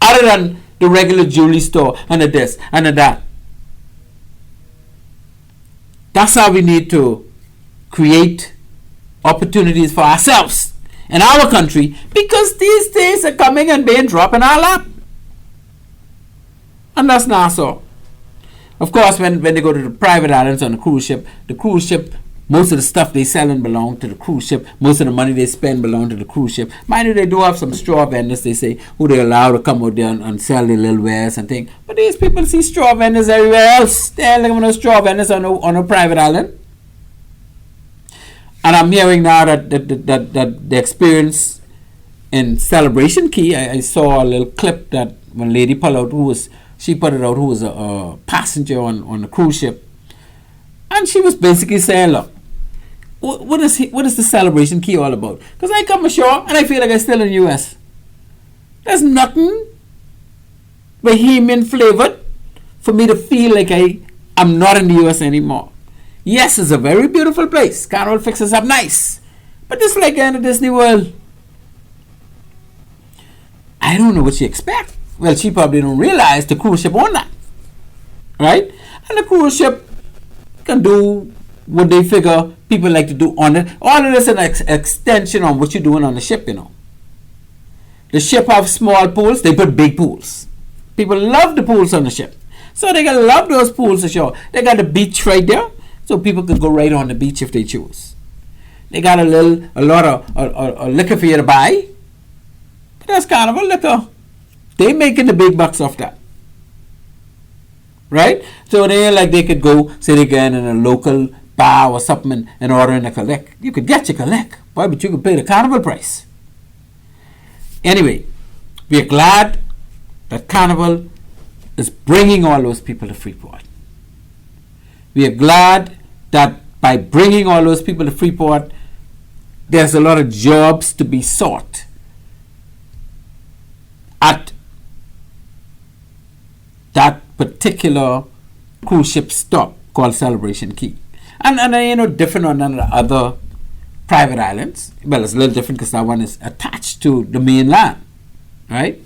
other than the regular jewelry store and the this and the that. That's how we need to create opportunities for ourselves in our country, because these things are coming and being dropped in our lap. And that's Nassau. Of course, when they go to the private islands on the cruise ship, most of the stuff they selling belong to the cruise ship. Most of the money they spend belong to the cruise ship. Mind you, they do have some straw vendors, they say, who they allow to come out there and sell their little wares and things. But these people see straw vendors everywhere else. They're looking for no straw vendors on a private island. And I'm hearing now that the experience in Celebration Key, I saw a little clip that one lady put out, who was a passenger on the cruise ship, and she was basically saying, look, what is the Celebration Key all about? Because I come ashore and I feel like I'm still in the U.S. There's nothing Bahamian flavored for me to feel like I'm not in the U.S. anymore. Yes, it's a very beautiful place. Carnival fixes up nice. But it's like in Disney World. I don't know what she expects. Well, she probably don't realize the cruise ship on that. Right? And the cruise ship can do what they figure people like to do on it. All of this is an extension on what you're doing on the ship, you know. The ship have small pools. They put big pools. People love the pools on the ship. So they gotta love those pools ashore. They got the beach right there. so people could go right on the beach if they choose. They got a lot of liquor for you to buy. But that's carnival liquor. They making the big bucks off that. Right? So they like they could go sit again in a local bar or something and order in a collect. You could get your collect, boy, but you could pay the carnival price. Anyway, we are glad that Carnival is bringing all those people to Freeport. We are glad that by bringing all those people to Freeport, there's a lot of jobs to be sought at that particular cruise ship stop called Celebration Key. And different on the other private islands. Well, it's a little different because that one is attached to the mainland, right?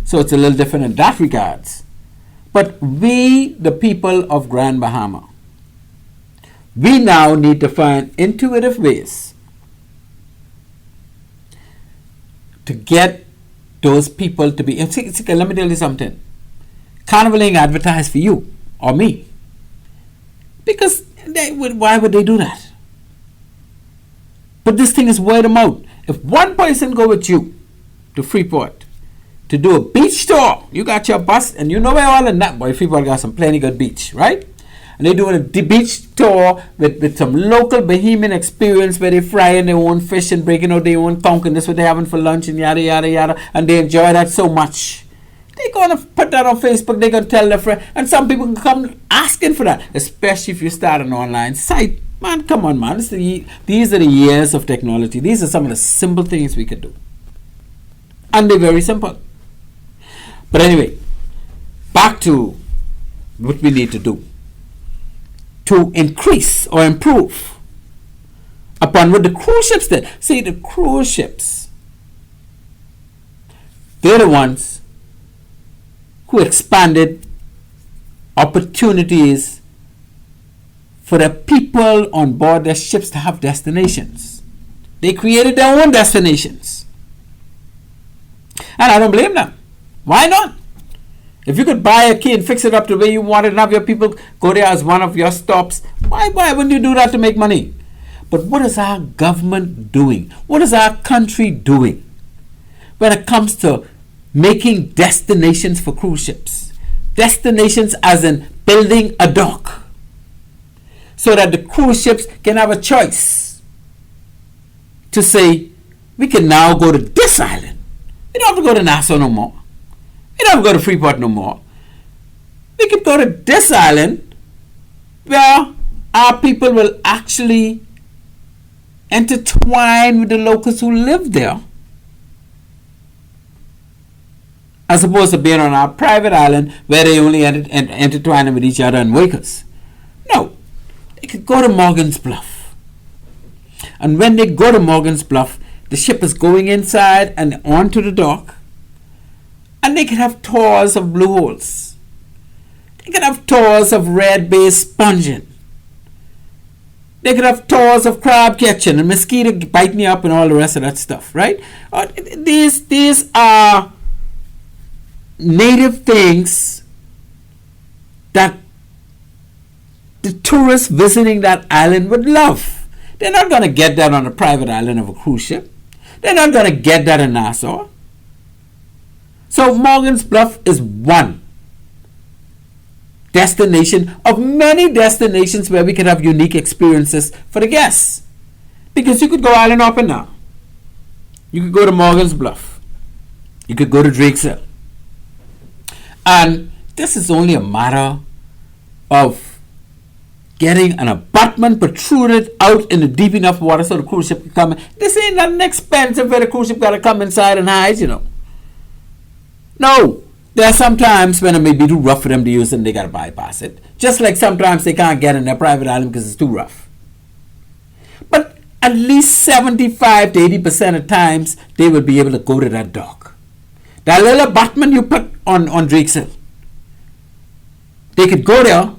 So it's a little different in that regards. But we, the people of Grand Bahama, we now need to find intuitive ways to get those people to be. Let me tell you something. Carnival ain't advertised for you or me. Because why would they do that? But this thing is word of mouth. If one person go with you to Freeport to do a beach tour, you got your bus, and you know where all in that, boy, Freeport got some plenty good beach, right? And they doing a beach tour with some local Bahamian experience where they frying their own fish and breaking out their own conch, and this is what they're having for lunch and yada yada yada, and they enjoy that so much. They're going to put that on Facebook, they're going to tell their friends, and some people can come asking for that, especially if you start an online site. Man, come on, man. These are the years of technology. These are some of the simple things we could do. And they're very simple. But anyway, back to what we need to do to increase or improve upon what the cruise ships did. See, the cruise ships, they're the ones who expanded opportunities for the people on board their ships to have destinations. They created their own destinations. And I don't blame them. Why not? If you could buy a key and fix it up the way you want it and have your people go there as one of your stops, why wouldn't you do that to make money? But what is our government doing? What is our country doing when it comes to making destinations for cruise ships? Destinations as in building a dock, so that the cruise ships can have a choice to say, we can now go to this island. We don't have to go to Nassau no more. We don't have to go to Freeport no more. We can go to this island where our people will actually intertwine with the locals who live there, as opposed to being on our private island where they only intertwine with each other and workers. No. They could go to Morgan's Bluff. And when they go to Morgan's Bluff, the ship is going inside and onto the dock. And they could have tours of blue holes. They could have tours of red bay sponging. They could have tours of crab catching and mosquito biting you up and all the rest of that stuff, right? These are native things that the tourists visiting that island would love. They're not going to get that on a private island of a cruise ship. They're not going to get that in Nassau. So Morgan's Bluff is one destination of many destinations where we could have unique experiences for the guests. Because you could go island up and down. You could go to Morgan's Bluff. You could go to Drake's Hill. And this is only a matter of getting an abutment protruded out in the deep enough water so the cruise ship can come in. This ain't nothing expensive where the cruise ship got to come inside and hide, you know. No. There are some times when it may be too rough for them to use and they got to bypass it. Just like sometimes they can't get in their private island because it's too rough. But at least 75 to 80% of times they will be able to go to that dock. That little abutment you put on Drake's Hill. They could go there,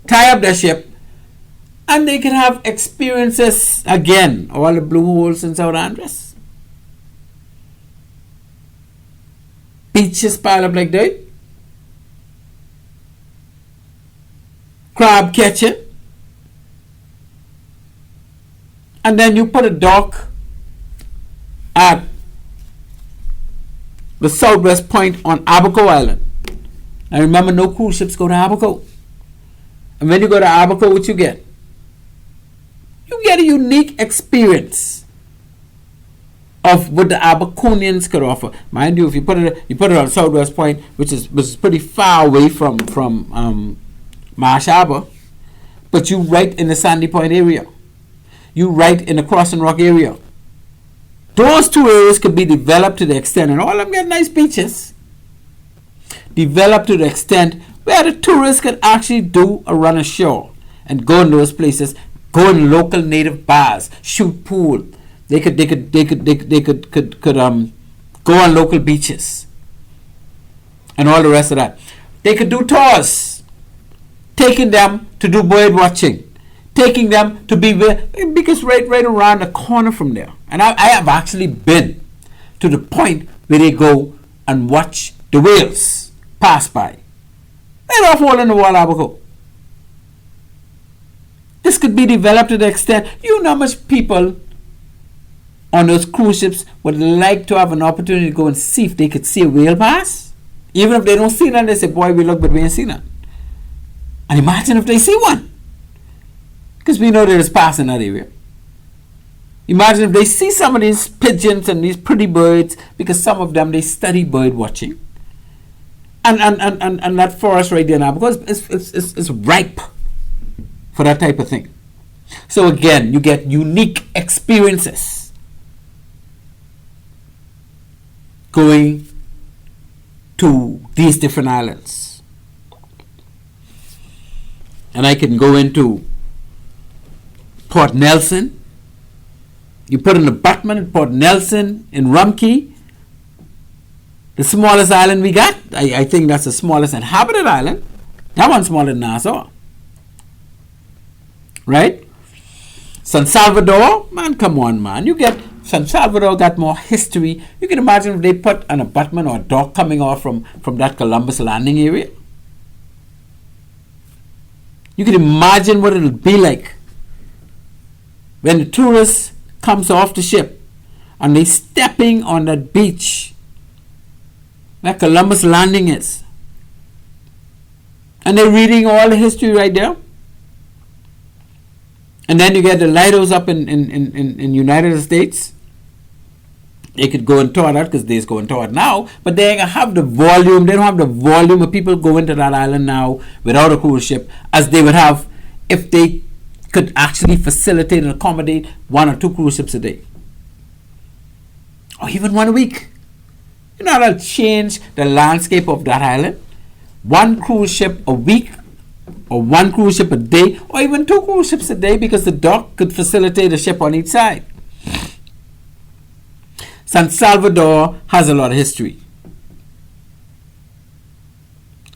tie up their ship, and they can have experiences again, all the blue holes in South Andres. Beaches pile up like that. Crab catching. and then you put a dock at the southwest point on Abaco Island. Now remember, no cruise ships go to Abaco. And when you go to Abaco, what you get? You get a unique experience of what the Abaconians could offer. Mind you, if you put it on Southwest Point, which is pretty far away from Marsh Harbor, but you right in the Sandy Point area. You right in the Crossing Rock area. Those two areas could be developed to the extent, and all of them get nice beaches, developed to the extent where the tourists can actually do a run ashore and go in those places, go in local native bars, shoot pool. They could go on local beaches and all the rest of that. They could do tours, taking them to do bird watching, taking them to be because right around the corner from there. And I have actually been to the point where they go and watch the whales pass by. They're off all in the wall, Abaco. This could be developed to the extent, you know how much people on those cruise ships would like to have an opportunity to go and see if they could see a whale pass. Even if they don't see none, they say, boy, we look, but we ain't seen none. And imagine if they see one. Because we know there is pass in that area. Imagine if they see some of these pigeons and these pretty birds, because some of them, they study bird watching. And that forest right there now, because it's ripe for that type of thing. So again, you get unique experiences going to these different islands. And I can go into Port Nelson. You put an abutment at Port Nelson in Rumkey, the smallest island we got. I think that's the smallest inhabited island. That one's smaller than Nassau. Right? San Salvador, man, come on, man. You get San Salvador got more history. You can imagine if they put an abutment or a dock coming off from that Columbus landing area. You can imagine what it'll be like when the tourist comes off the ship and they stepping on that beach where Columbus landing is. And they're reading all the history right there. And then you get the lighthouse up in United States. They could go and tour that because they's going tour it now, but they ain't gonna have the volume. They don't have the volume of people going to that island now without a cruise ship as they would have if they could actually facilitate and accommodate 1 or 2 cruise ships a day. Or even 1 a week. You know, that'll change the landscape of that island. 1 cruise ship a week, or 1 cruise ship a day, or even 2 cruise ships a day, because the dock could facilitate a ship on each side. San Salvador has a lot of history.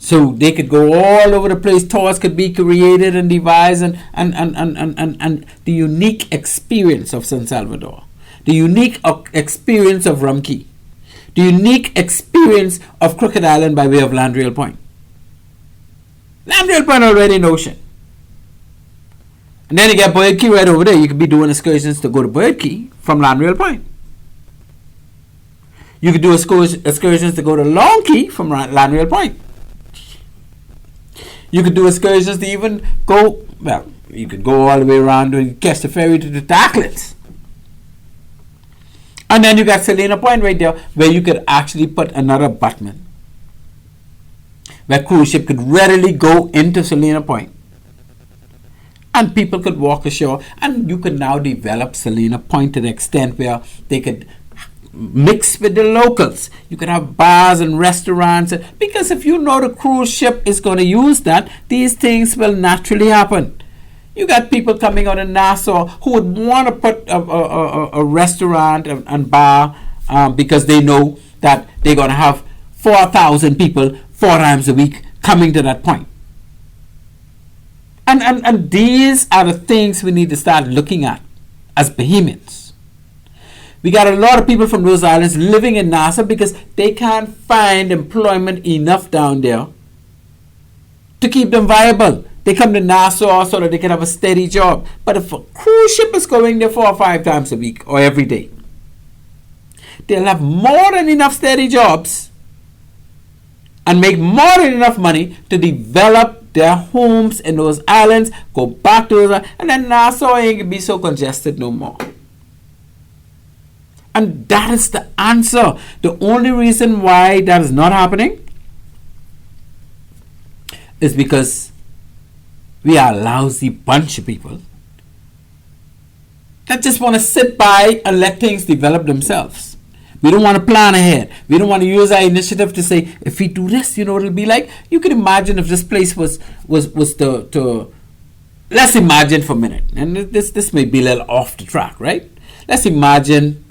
So they could go all over the place. Tours could be created and devised, and the unique experience of San Salvador, the unique experience of Rumkey, the unique experience of Crooked Island by way of Landrail Point. Landrail Point already in the ocean. And then you get Bird Key right over there. You could be doing excursions to go to Bird Key from Landrail Point. You could do excursions to go to Long Key from Landrail Point. You could do excursions to even go, well, you could go all the way around and catch the ferry to the Darklets. And then you got Salina Point right there, where you could actually put another abutment, where cruise ship could readily go into Salina Point. And people could walk ashore, and you could now develop Salina Point to the extent where they could mix with the locals. You could have bars and restaurants, because if you know the cruise ship is going to use that, these things will naturally happen. You got people coming out of Nassau who would want to put a restaurant and bar because they know that they're going to have 4,000 people 4 times a week coming to that point. And these are the things we need to start looking at as Bahamians. We got a lot of people from those islands living in Nassau because they can't find employment enough down there to keep them viable. They come to Nassau so that they can have a steady job. But if a cruise ship is going there 4 or 5 times a week or every day, they'll have more than enough steady jobs and make more than enough money to develop their homes in those islands, go back to those, and then Nassau ain't gonna be so congested no more. And that is the answer. The only reason why that is not happening is because we are a lousy bunch of people that just want to sit by and let things develop themselves. We don't want to plan ahead. We don't want to use our initiative to say, if we do this, you know what it'll be like. You can imagine if this place was to let's imagine for a minute, and this may be a little off the track, right? Let's imagine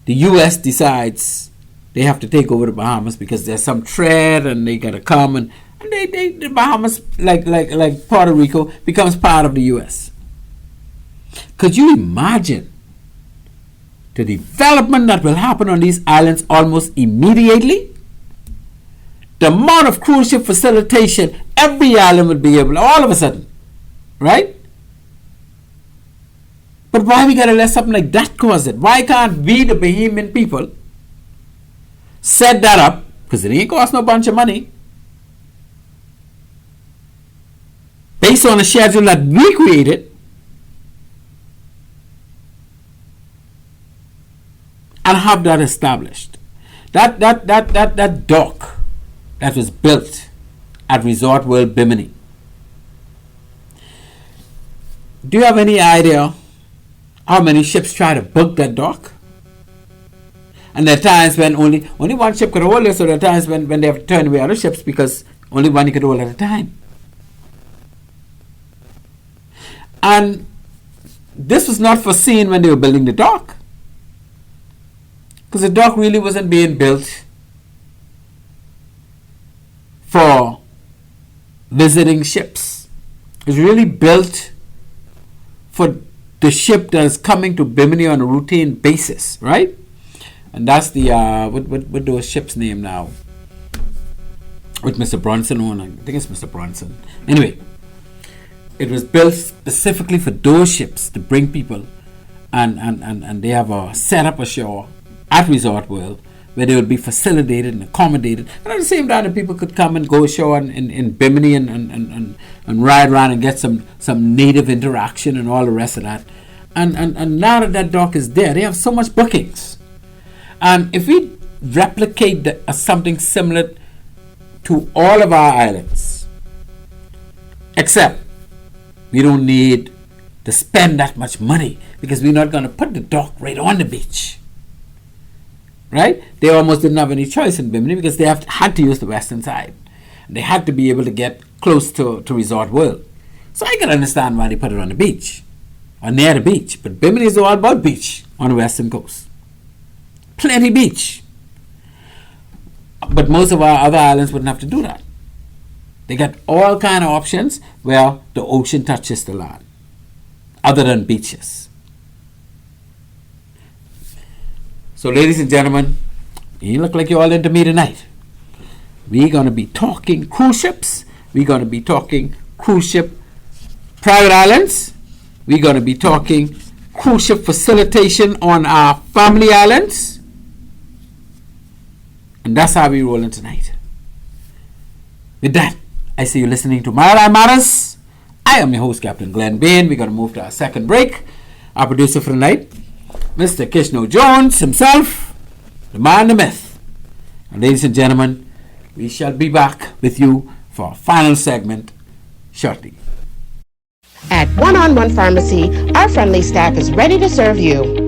the U.S. decides they have to take over the Bahamas because there's some threat and they gotta come and the Bahamas, like Puerto Rico, becomes part of the U.S. Could you imagine the development that will happen on these islands almost immediately? The amount of cruise ship facilitation every island would be able, all of a sudden, right? But why we gotta let something like that cause it? Why can't we, the Bahamian people, set that up? Because it ain't cost no bunch of money. Based on a schedule that we created, and have that established. That dock that was built at Resort World Bimini. Do you have any idea how many ships try to book that dock? And there are times when only one ship could hold it, so there are times when they have to turn away other ships because only one you could hold at a time. And this was not foreseen when they were building the dock, because the dock really wasn't being built for visiting ships. It was really built for the ship that is coming to Bimini on a routine basis, right? And that's the what those ships name now? With Mr. Bronson on, I think it's Mr. Bronson. Anyway, it was built specifically for those ships to bring people, and they have a setup ashore at Resort World where they would be facilitated and accommodated, and at the same time the people could come and go ashore in Bimini and ride around and get some native interaction and all the rest of that. And now that dock is there, they have so much bookings. And if we replicate something similar to all of our islands, except we don't need to spend that much money because we're not going to put the dock right on the beach. Right? They almost didn't have any choice in Bimini because they had to use the western side. They had to be able to get close to Resort World. So I can understand why they put it on the beach or near the beach. But Bimini is all about beach on the western coast. Plenty beach. But most of our other islands wouldn't have to do that. They got all kind of options where the ocean touches the land, other than beaches. So, ladies and gentlemen, you look like you're all into me tonight. We're going to be talking cruise ships. We're going to be talking cruise ship private islands. We're going to be talking cruise ship facilitation on our family islands. And that's how we're rolling tonight. With that, I see you listening to Maritime Matters. I am your host, Captain Glenn Bain. We're going to move to our second break. Our producer for the night, Mr. Kishno Jones himself, the man, the myth. And ladies and gentlemen, we shall be back with you for our final segment shortly. At One-on-One Pharmacy, our friendly staff is ready to serve you.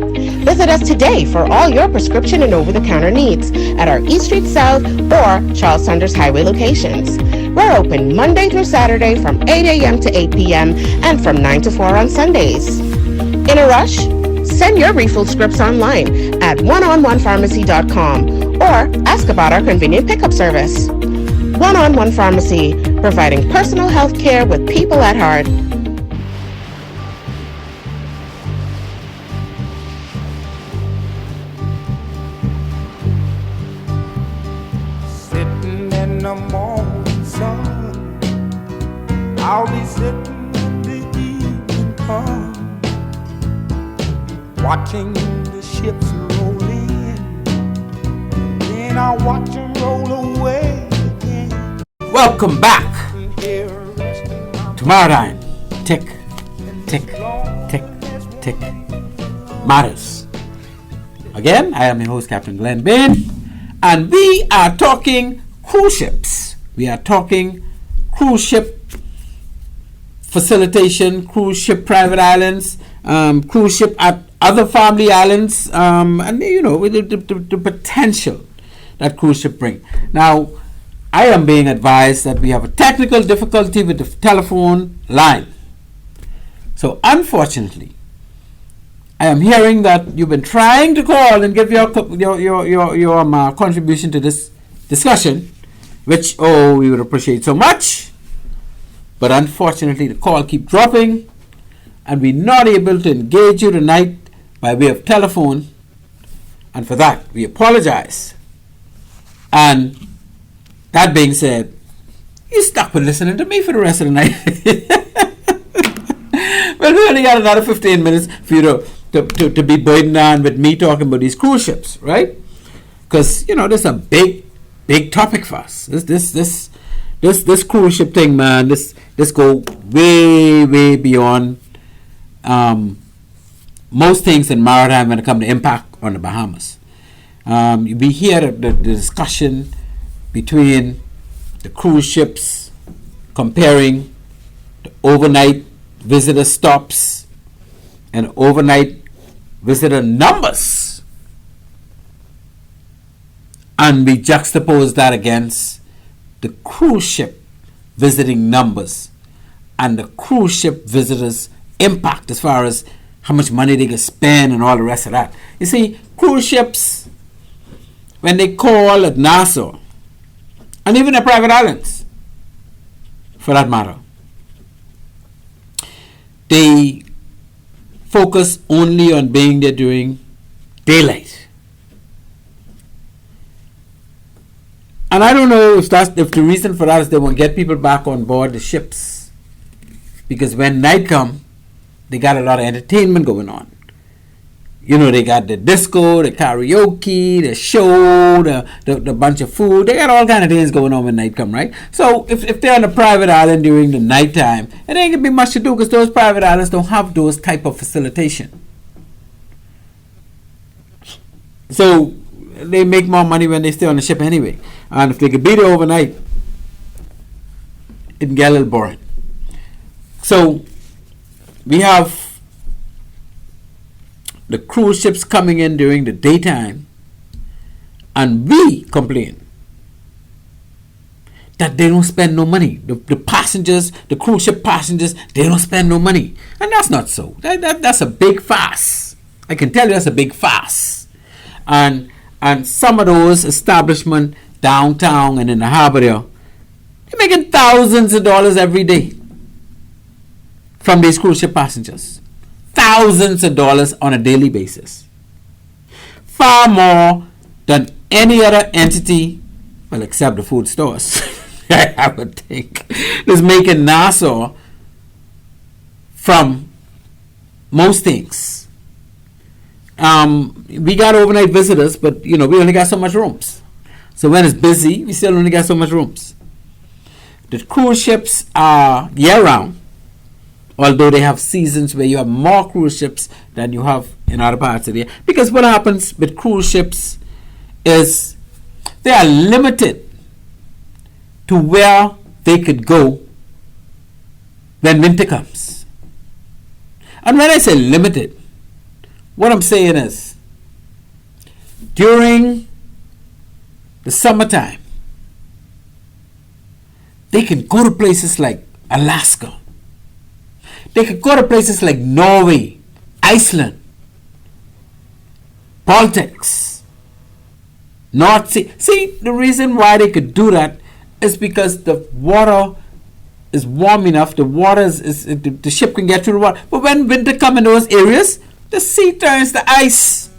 Visit us today for all your prescription and over-the-counter needs at our East Street South or Charles Saunders Highway locations. We're open Monday through Saturday from 8 a.m. to 8 p.m. and from 9 to 4 on Sundays. In a rush? Send your refill scripts online at oneononepharmacy.com or ask about our convenient pickup service. One-on-One Pharmacy, providing personal health care with people at heart. Sitting in the morning sun, I'll be sitting when the evening comes, watching the ships roll in, then I'll watch them roll away again. Welcome back to Maritime Tick, Tick, Tick, Tick Matters. Again, I am your host, Captain Glenn Bain, and we are talking cruise ships. We are talking cruise ship facilitation, cruise ship private islands, cruise ship at other family islands, and you know, with the potential that cruise ship bring. Now, I am being advised that we have a technical difficulty with the telephone line. So, unfortunately, I am hearing that you've been trying to call and give your contribution to this discussion, which we would appreciate so much. But unfortunately, the call keeps dropping, and we're not able to engage you tonight by way of telephone. And for that, we apologize. And that being said, you stuck with listening to me for the rest of the night. Well, we only got another 15 minutes for you to be burdened on with me talking about these cruise ships, right? Because, you know, this is a big topic for us. This cruise ship thing, man, this go way beyond most things in maritime when it comes to impact on the Bahamas. We hear the discussion between the cruise ships comparing the overnight visitor stops and overnight visitor numbers, and we juxtapose that against the cruise ship visiting numbers and the cruise ship visitors impact as far as how much money they can spend and all the rest of that. You see, cruise ships, when they call at Nassau, and even the private islands, for that matter, they focus only on being there during daylight. And I don't know if the reason for that is they want to get people back on board the ships, because when night come, they got a lot of entertainment going on. You know, they got the disco, the karaoke, the show, the bunch of food. They got all kind of things going on when night come, right? So if they're on a private island during the nighttime, it ain't gonna be much to do because those private islands don't have those type of facilitation. So they make more money when they stay on the ship anyway. And if they could be there overnight, it can get a little boring. So we have the cruise ships coming in during the daytime, and we complain that they don't spend no money. The passengers, the cruise ship passengers, they don't spend no money. And that's not so. That's a big farce. I can tell you that's a big farce. And some of those establishments downtown and in the harbor there, they're making thousands of dollars every day from these cruise ship passengers. Thousands of dollars on a daily basis. Far more than any other entity, well, except the food stores, I would think, is making Nassau from most things. We got overnight visitors, but you know, we only got so much rooms. So when it's busy, we still only got so much rooms. The cruise ships are year-round, although they have seasons where you have more cruise ships than you have in other parts of the year. Because what happens with cruise ships is they are limited to where they could go when winter comes. And when I say limited, what I'm saying is during the summertime, they can go to places like Alaska. They could go to places like Norway, Iceland, Baltics, North Sea. See, the reason why they could do that is because the water is warm enough. The ship can get through the water. But when winter comes in those areas, the sea turns to ice.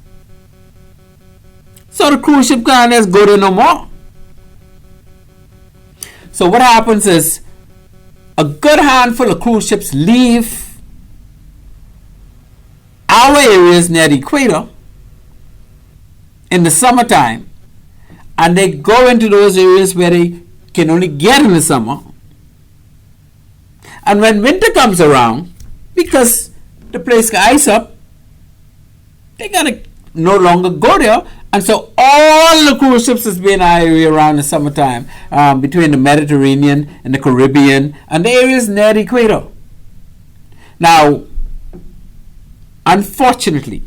So the cruise ship can't just go there no more. So what happens is a good handful of cruise ships leave our areas near the equator in the summertime, and they go into those areas where they can only get in the summer. And when winter comes around, because the place can ice up, they gotta no longer go there. And so all the cruise ships that's been in our area around the summertime, between the Mediterranean and the Caribbean and the areas near the equator. Now, unfortunately,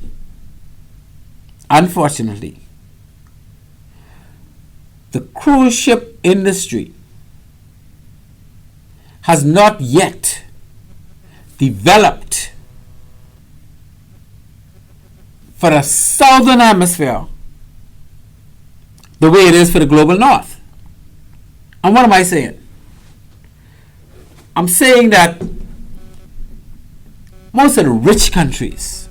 the cruise ship industry has not yet developed for the southern hemisphere the way it is for the global north. And what am I saying? I'm saying that most of the rich countries,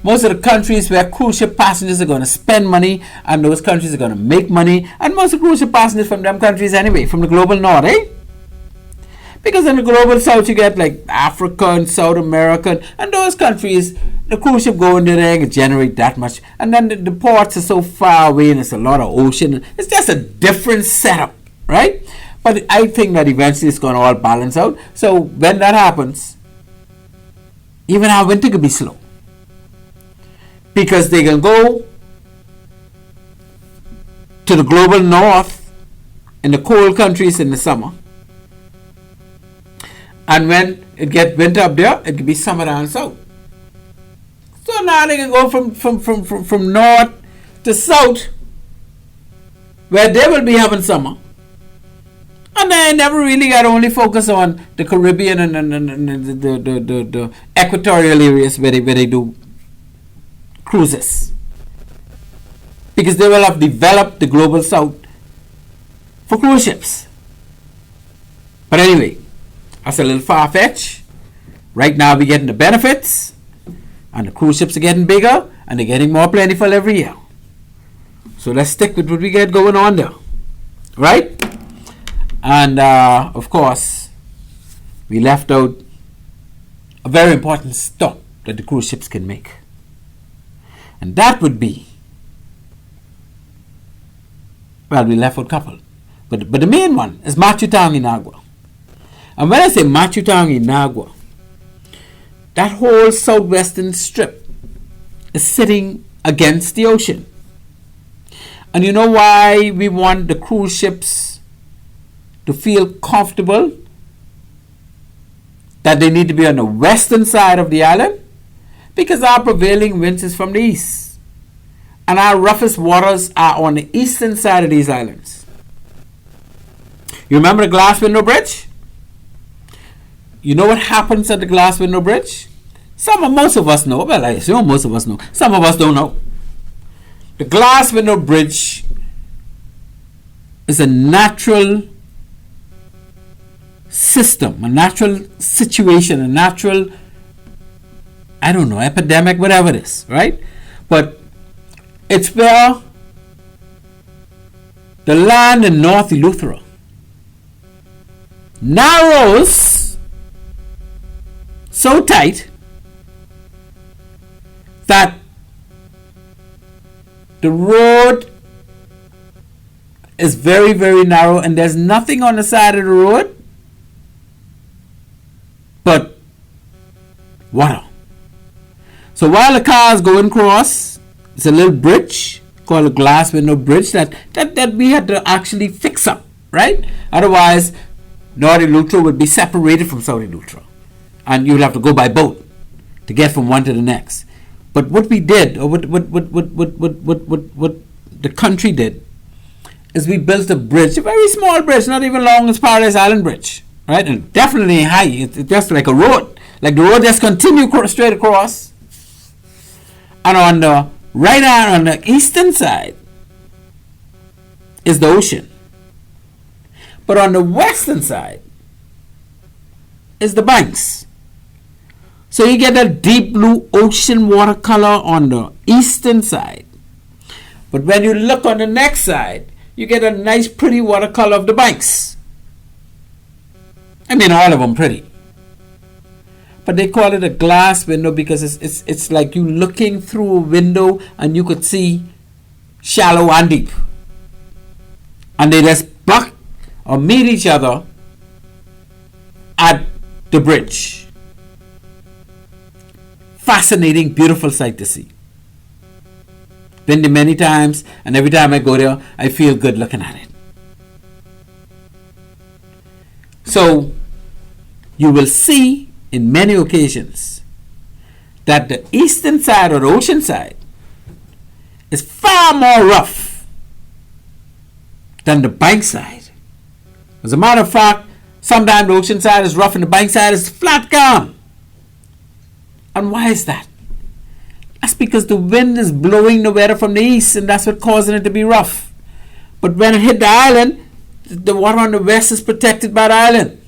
most of the countries where cruise ship passengers are going to spend money, and those countries are going to make money, and most of the cruise ship passengers from them countries anyway, from the global north, Because in the global south you get like Africa and South America, and those countries, the cruise ship going there and generate that much, and then the ports are so far away and it's a lot of ocean. It's just a different setup, right? But I think that eventually it's going to all balance out. So when that happens, even our winter could be slow, because they can go to the global north in the cold countries in the summer, and when it gets winter up there, it could be summer down south. So now they can go from north to south, where they will be having summer, and they never really got to only focus on the Caribbean and the equatorial areas where they do cruises, because they will have developed the global south for cruise ships. But anyway, that's a little far-fetched. Right now we're getting the benefits, and the cruise ships are getting bigger, and they're getting more plentiful every year. So let's stick with what we get going on there, right? And of course, we left out a very important stop that the cruise ships can make, and that would be, well, we left out a couple, but the main one is Machu Town in Agua. And when I say Machu Town in Agua, that whole southwestern strip is sitting against the ocean. And you know why we want the cruise ships to feel comfortable that they need to be on the western side of the island? Because our prevailing winds is from the east, and our roughest waters are on the eastern side of these islands. You remember the glass window bridge? You know what happens at the glass window bridge? Most of us know. Well, I assume most of us know. Some of us don't know. The glass window bridge is a natural system, a natural situation, a natural, I don't know, epidemic, whatever it is, right? But it's where the land in North Eleuthera narrows so tight that the road is very, very narrow, and there's nothing on the side of the road but water. So while the cars going across, it's a little bridge called a glass window bridge that we had to actually fix up, right? Otherwise, North Eleuthera would be separated from South Eleuthera, and you would have to go by boat to get from one to the next. But what we did, or what the country did, is we built a bridge, a very small bridge, not even long as Paradise Island Bridge, right? And definitely high. It's just like a road. Like the road just continue straight across. And on the right hand, on the eastern side, is the ocean. But on the western side is the banks. So you get that deep blue ocean watercolor on the eastern side. But when you look on the next side, you get a nice pretty watercolor of the banks. I mean, all of them pretty. But they call it a glass window because it's like you looking through a window and you could see shallow and deep. And they just buck or meet each other at the bridge. Fascinating, beautiful sight to see. Been there many times, and every time I go there, I feel good looking at it. So, you will see in many occasions that the eastern side or the ocean side is far more rough than the bank side. As a matter of fact, sometimes the ocean side is rough and the bank side is flat calm. And why is that? That's because the wind is blowing the weather from the east, and that's what causing it to be rough. But when it hit the island, the water on the west is protected by the island.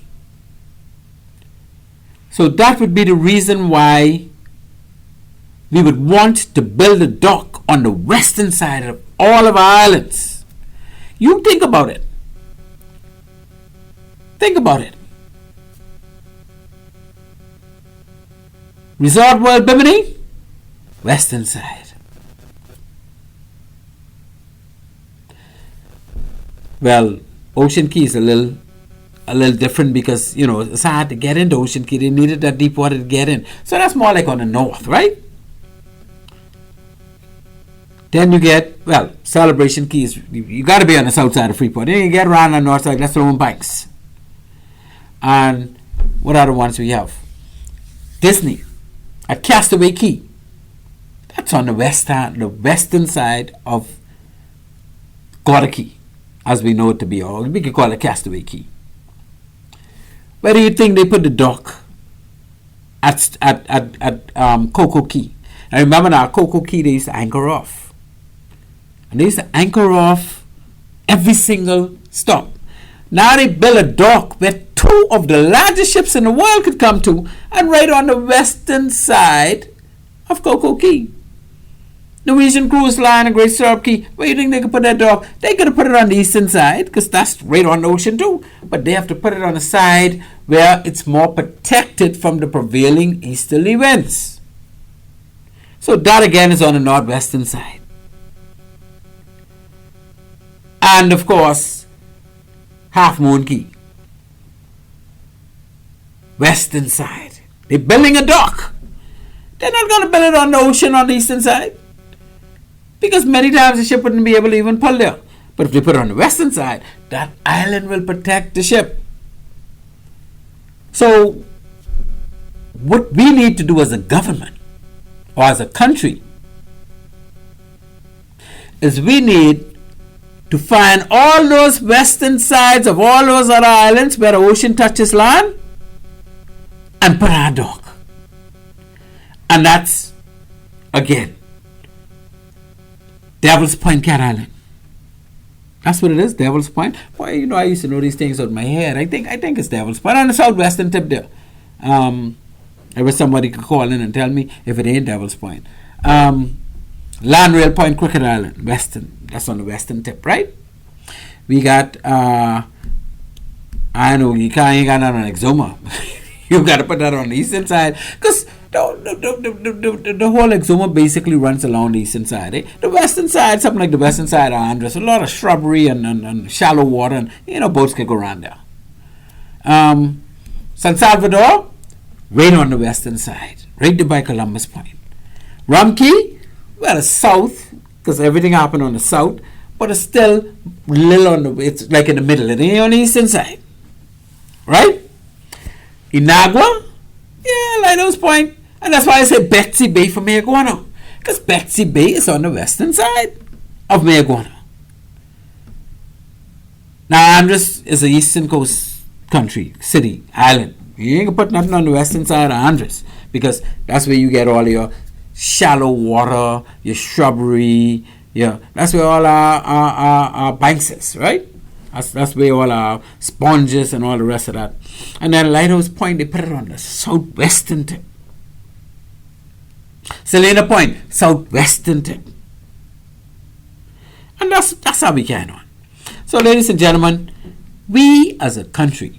So that would be the reason why we would want to build a dock on the western side of all of our islands. You think about it. Think about it. Resort World Bimini, western side. Well, Ocean Key is a little different because, you know, it's hard to get into Ocean Key. They needed that deep water to get in. So that's more like on the north, right? Then you get, well, Celebration Key is, you got to be on the south side of Freeport. Then you get around on the north side, that's the Roman Banks. And what are the ones we have? Disney at Castaway Key. That's on the western side of Gorda Key, as we know it to be, or we could call it Castaway Key. Where do you think they put the dock? At Coco Key. I remember now, Coco Key, they used to anchor off. And they used to anchor off every single stop. Now they build a dock where two of the largest ships in the world could come to, and right on the western side of Coco Key. Norwegian Cruise Line and Great Stirrup Key, where do you think they could put that dock? They could have put it on the eastern side, because that's right on the ocean too. But they have to put it on the side where it's more protected from the prevailing easterly winds. So that again is on the northwestern side. And of course, Half Moon Key, western side. They're building a dock. They're not going to build it on the ocean on the eastern side, because many times the ship wouldn't be able to even pull there. But if they put it on the western side, that island will protect the ship. So what we need to do as a government or as a country is we need to find all those western sides of all those other islands where the ocean touches land and put our dock. And that's, again, Devil's Point, Cat Island. That's what it is, Devil's Point. Boy, you know, I used to know these things out of my head. I think it's Devil's Point on the southwestern tip there. I wish somebody could call in and tell me if it ain't Devil's Point. Landrail Point, Crooked Island, western. That's on the western tip, right? We got, I know you ain't got that on Exuma. You got to put that on the eastern side, because the whole Exuma basically runs along the eastern side. Eh? The western side, something like the western side of Andres, a lot of shrubbery and shallow water, and you know, boats can go around there. San Salvador, right on the western side, right there by Columbus Point. Rum Key, well, it's south, because everything happened on the south, but it's still little on the, it's like in the middle, it ain't on the eastern side, right? Inagua, yeah, Lighthouse Point, and that's why I say Betsy Bay for Mayaguana, because Betsy Bay is on the western side of Mayaguana. Now Andres is an eastern coast country, city, island. You ain't gonna put nothing on the western side of Andres, because that's where you get all your shallow water, your shrubbery, yeah, that's where all our banks is, right? That's where all our sponges and all the rest of that. And then Lighthouse Point, they put it on the southwestern tip. Selena Point, southwestern tip. And that's how we carry on. So ladies and gentlemen, we as a country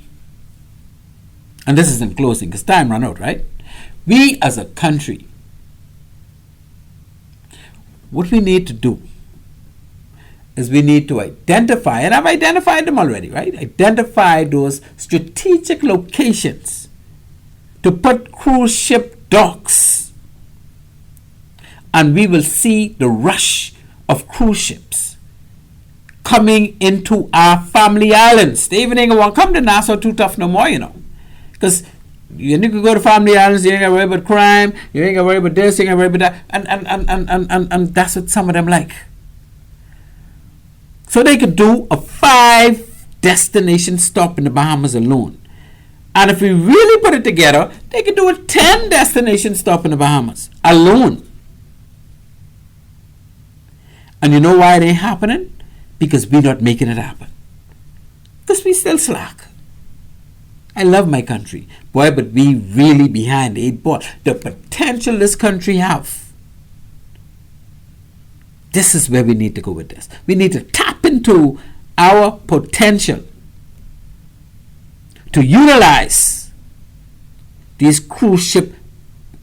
and this is in closing because time ran out, right? We as a country, what we need to do is we need to identify, and I've identified them already, right? Identify those strategic locations to put cruise ship docks, and we will see the rush of cruise ships coming into our family islands. They even ain't gonna come to Nassau too tough no more, because you can go to family islands, you ain't gotta worry about crime, you ain't gotta worry about this, you ain't gotta worry about that, and that's what some of them like. So they could do a 5-destination stop in the Bahamas alone. And if we really put it together, they could do a 10-destination stop in the Bahamas alone. And you know why it ain't happening? Because we're not making it happen. Because we still slack. I love my country, boy, but we really behind the 8 ball. The potential this country have. This is where we need to go with this. We need to tap into our potential to utilize these cruise ship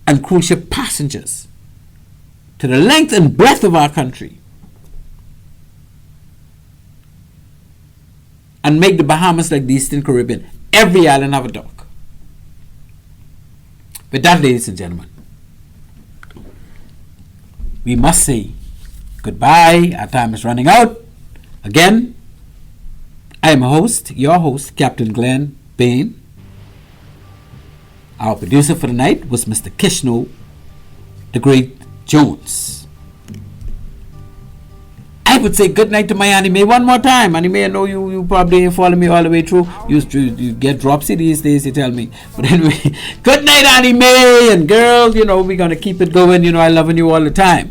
and cruise ship passengers to the length and breadth of our country and make the Bahamas like the Eastern Caribbean. Every island have a dock. With that, ladies and gentlemen, we must say goodbye. Our time is running out. Again, I am your host, Captain Glenn Bain. Our producer for the night was Mr. Kishno, the Great Jones. I would say good night to my Anime one more time. Anime, I know you probably ain't following me all the way through. You get dropsy these days, you tell me. But anyway, good night, Anime. And girls, we're going to keep it going. I loving you all the time.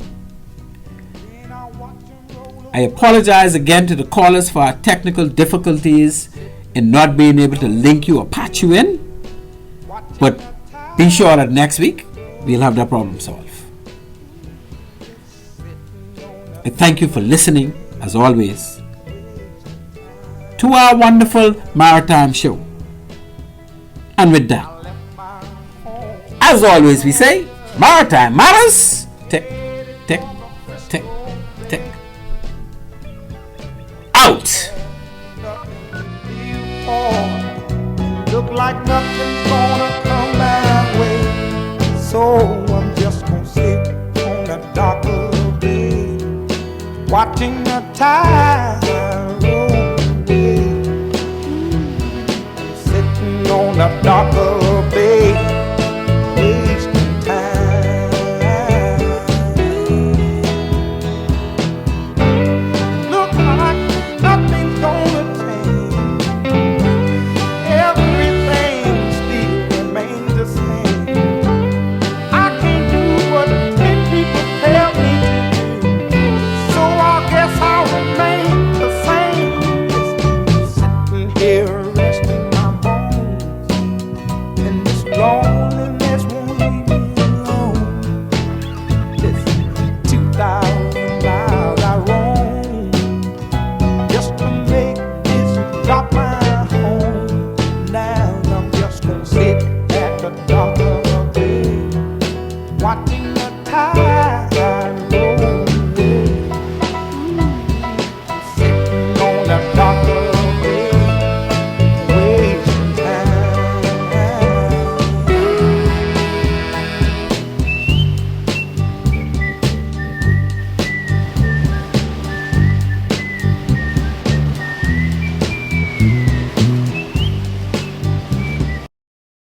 I apologize again to the callers for our technical difficulties in not being able to link you or patch you in. But be sure that next week we'll have that problem solved. I thank you for listening, as always, to our wonderful maritime show. And with that, as always we say, Maritime Matters. Tick, tick, tick, tick. Out. Look like nothing's gonna come my way, so I'm just gonna sit on the dock of the bay, watching the tide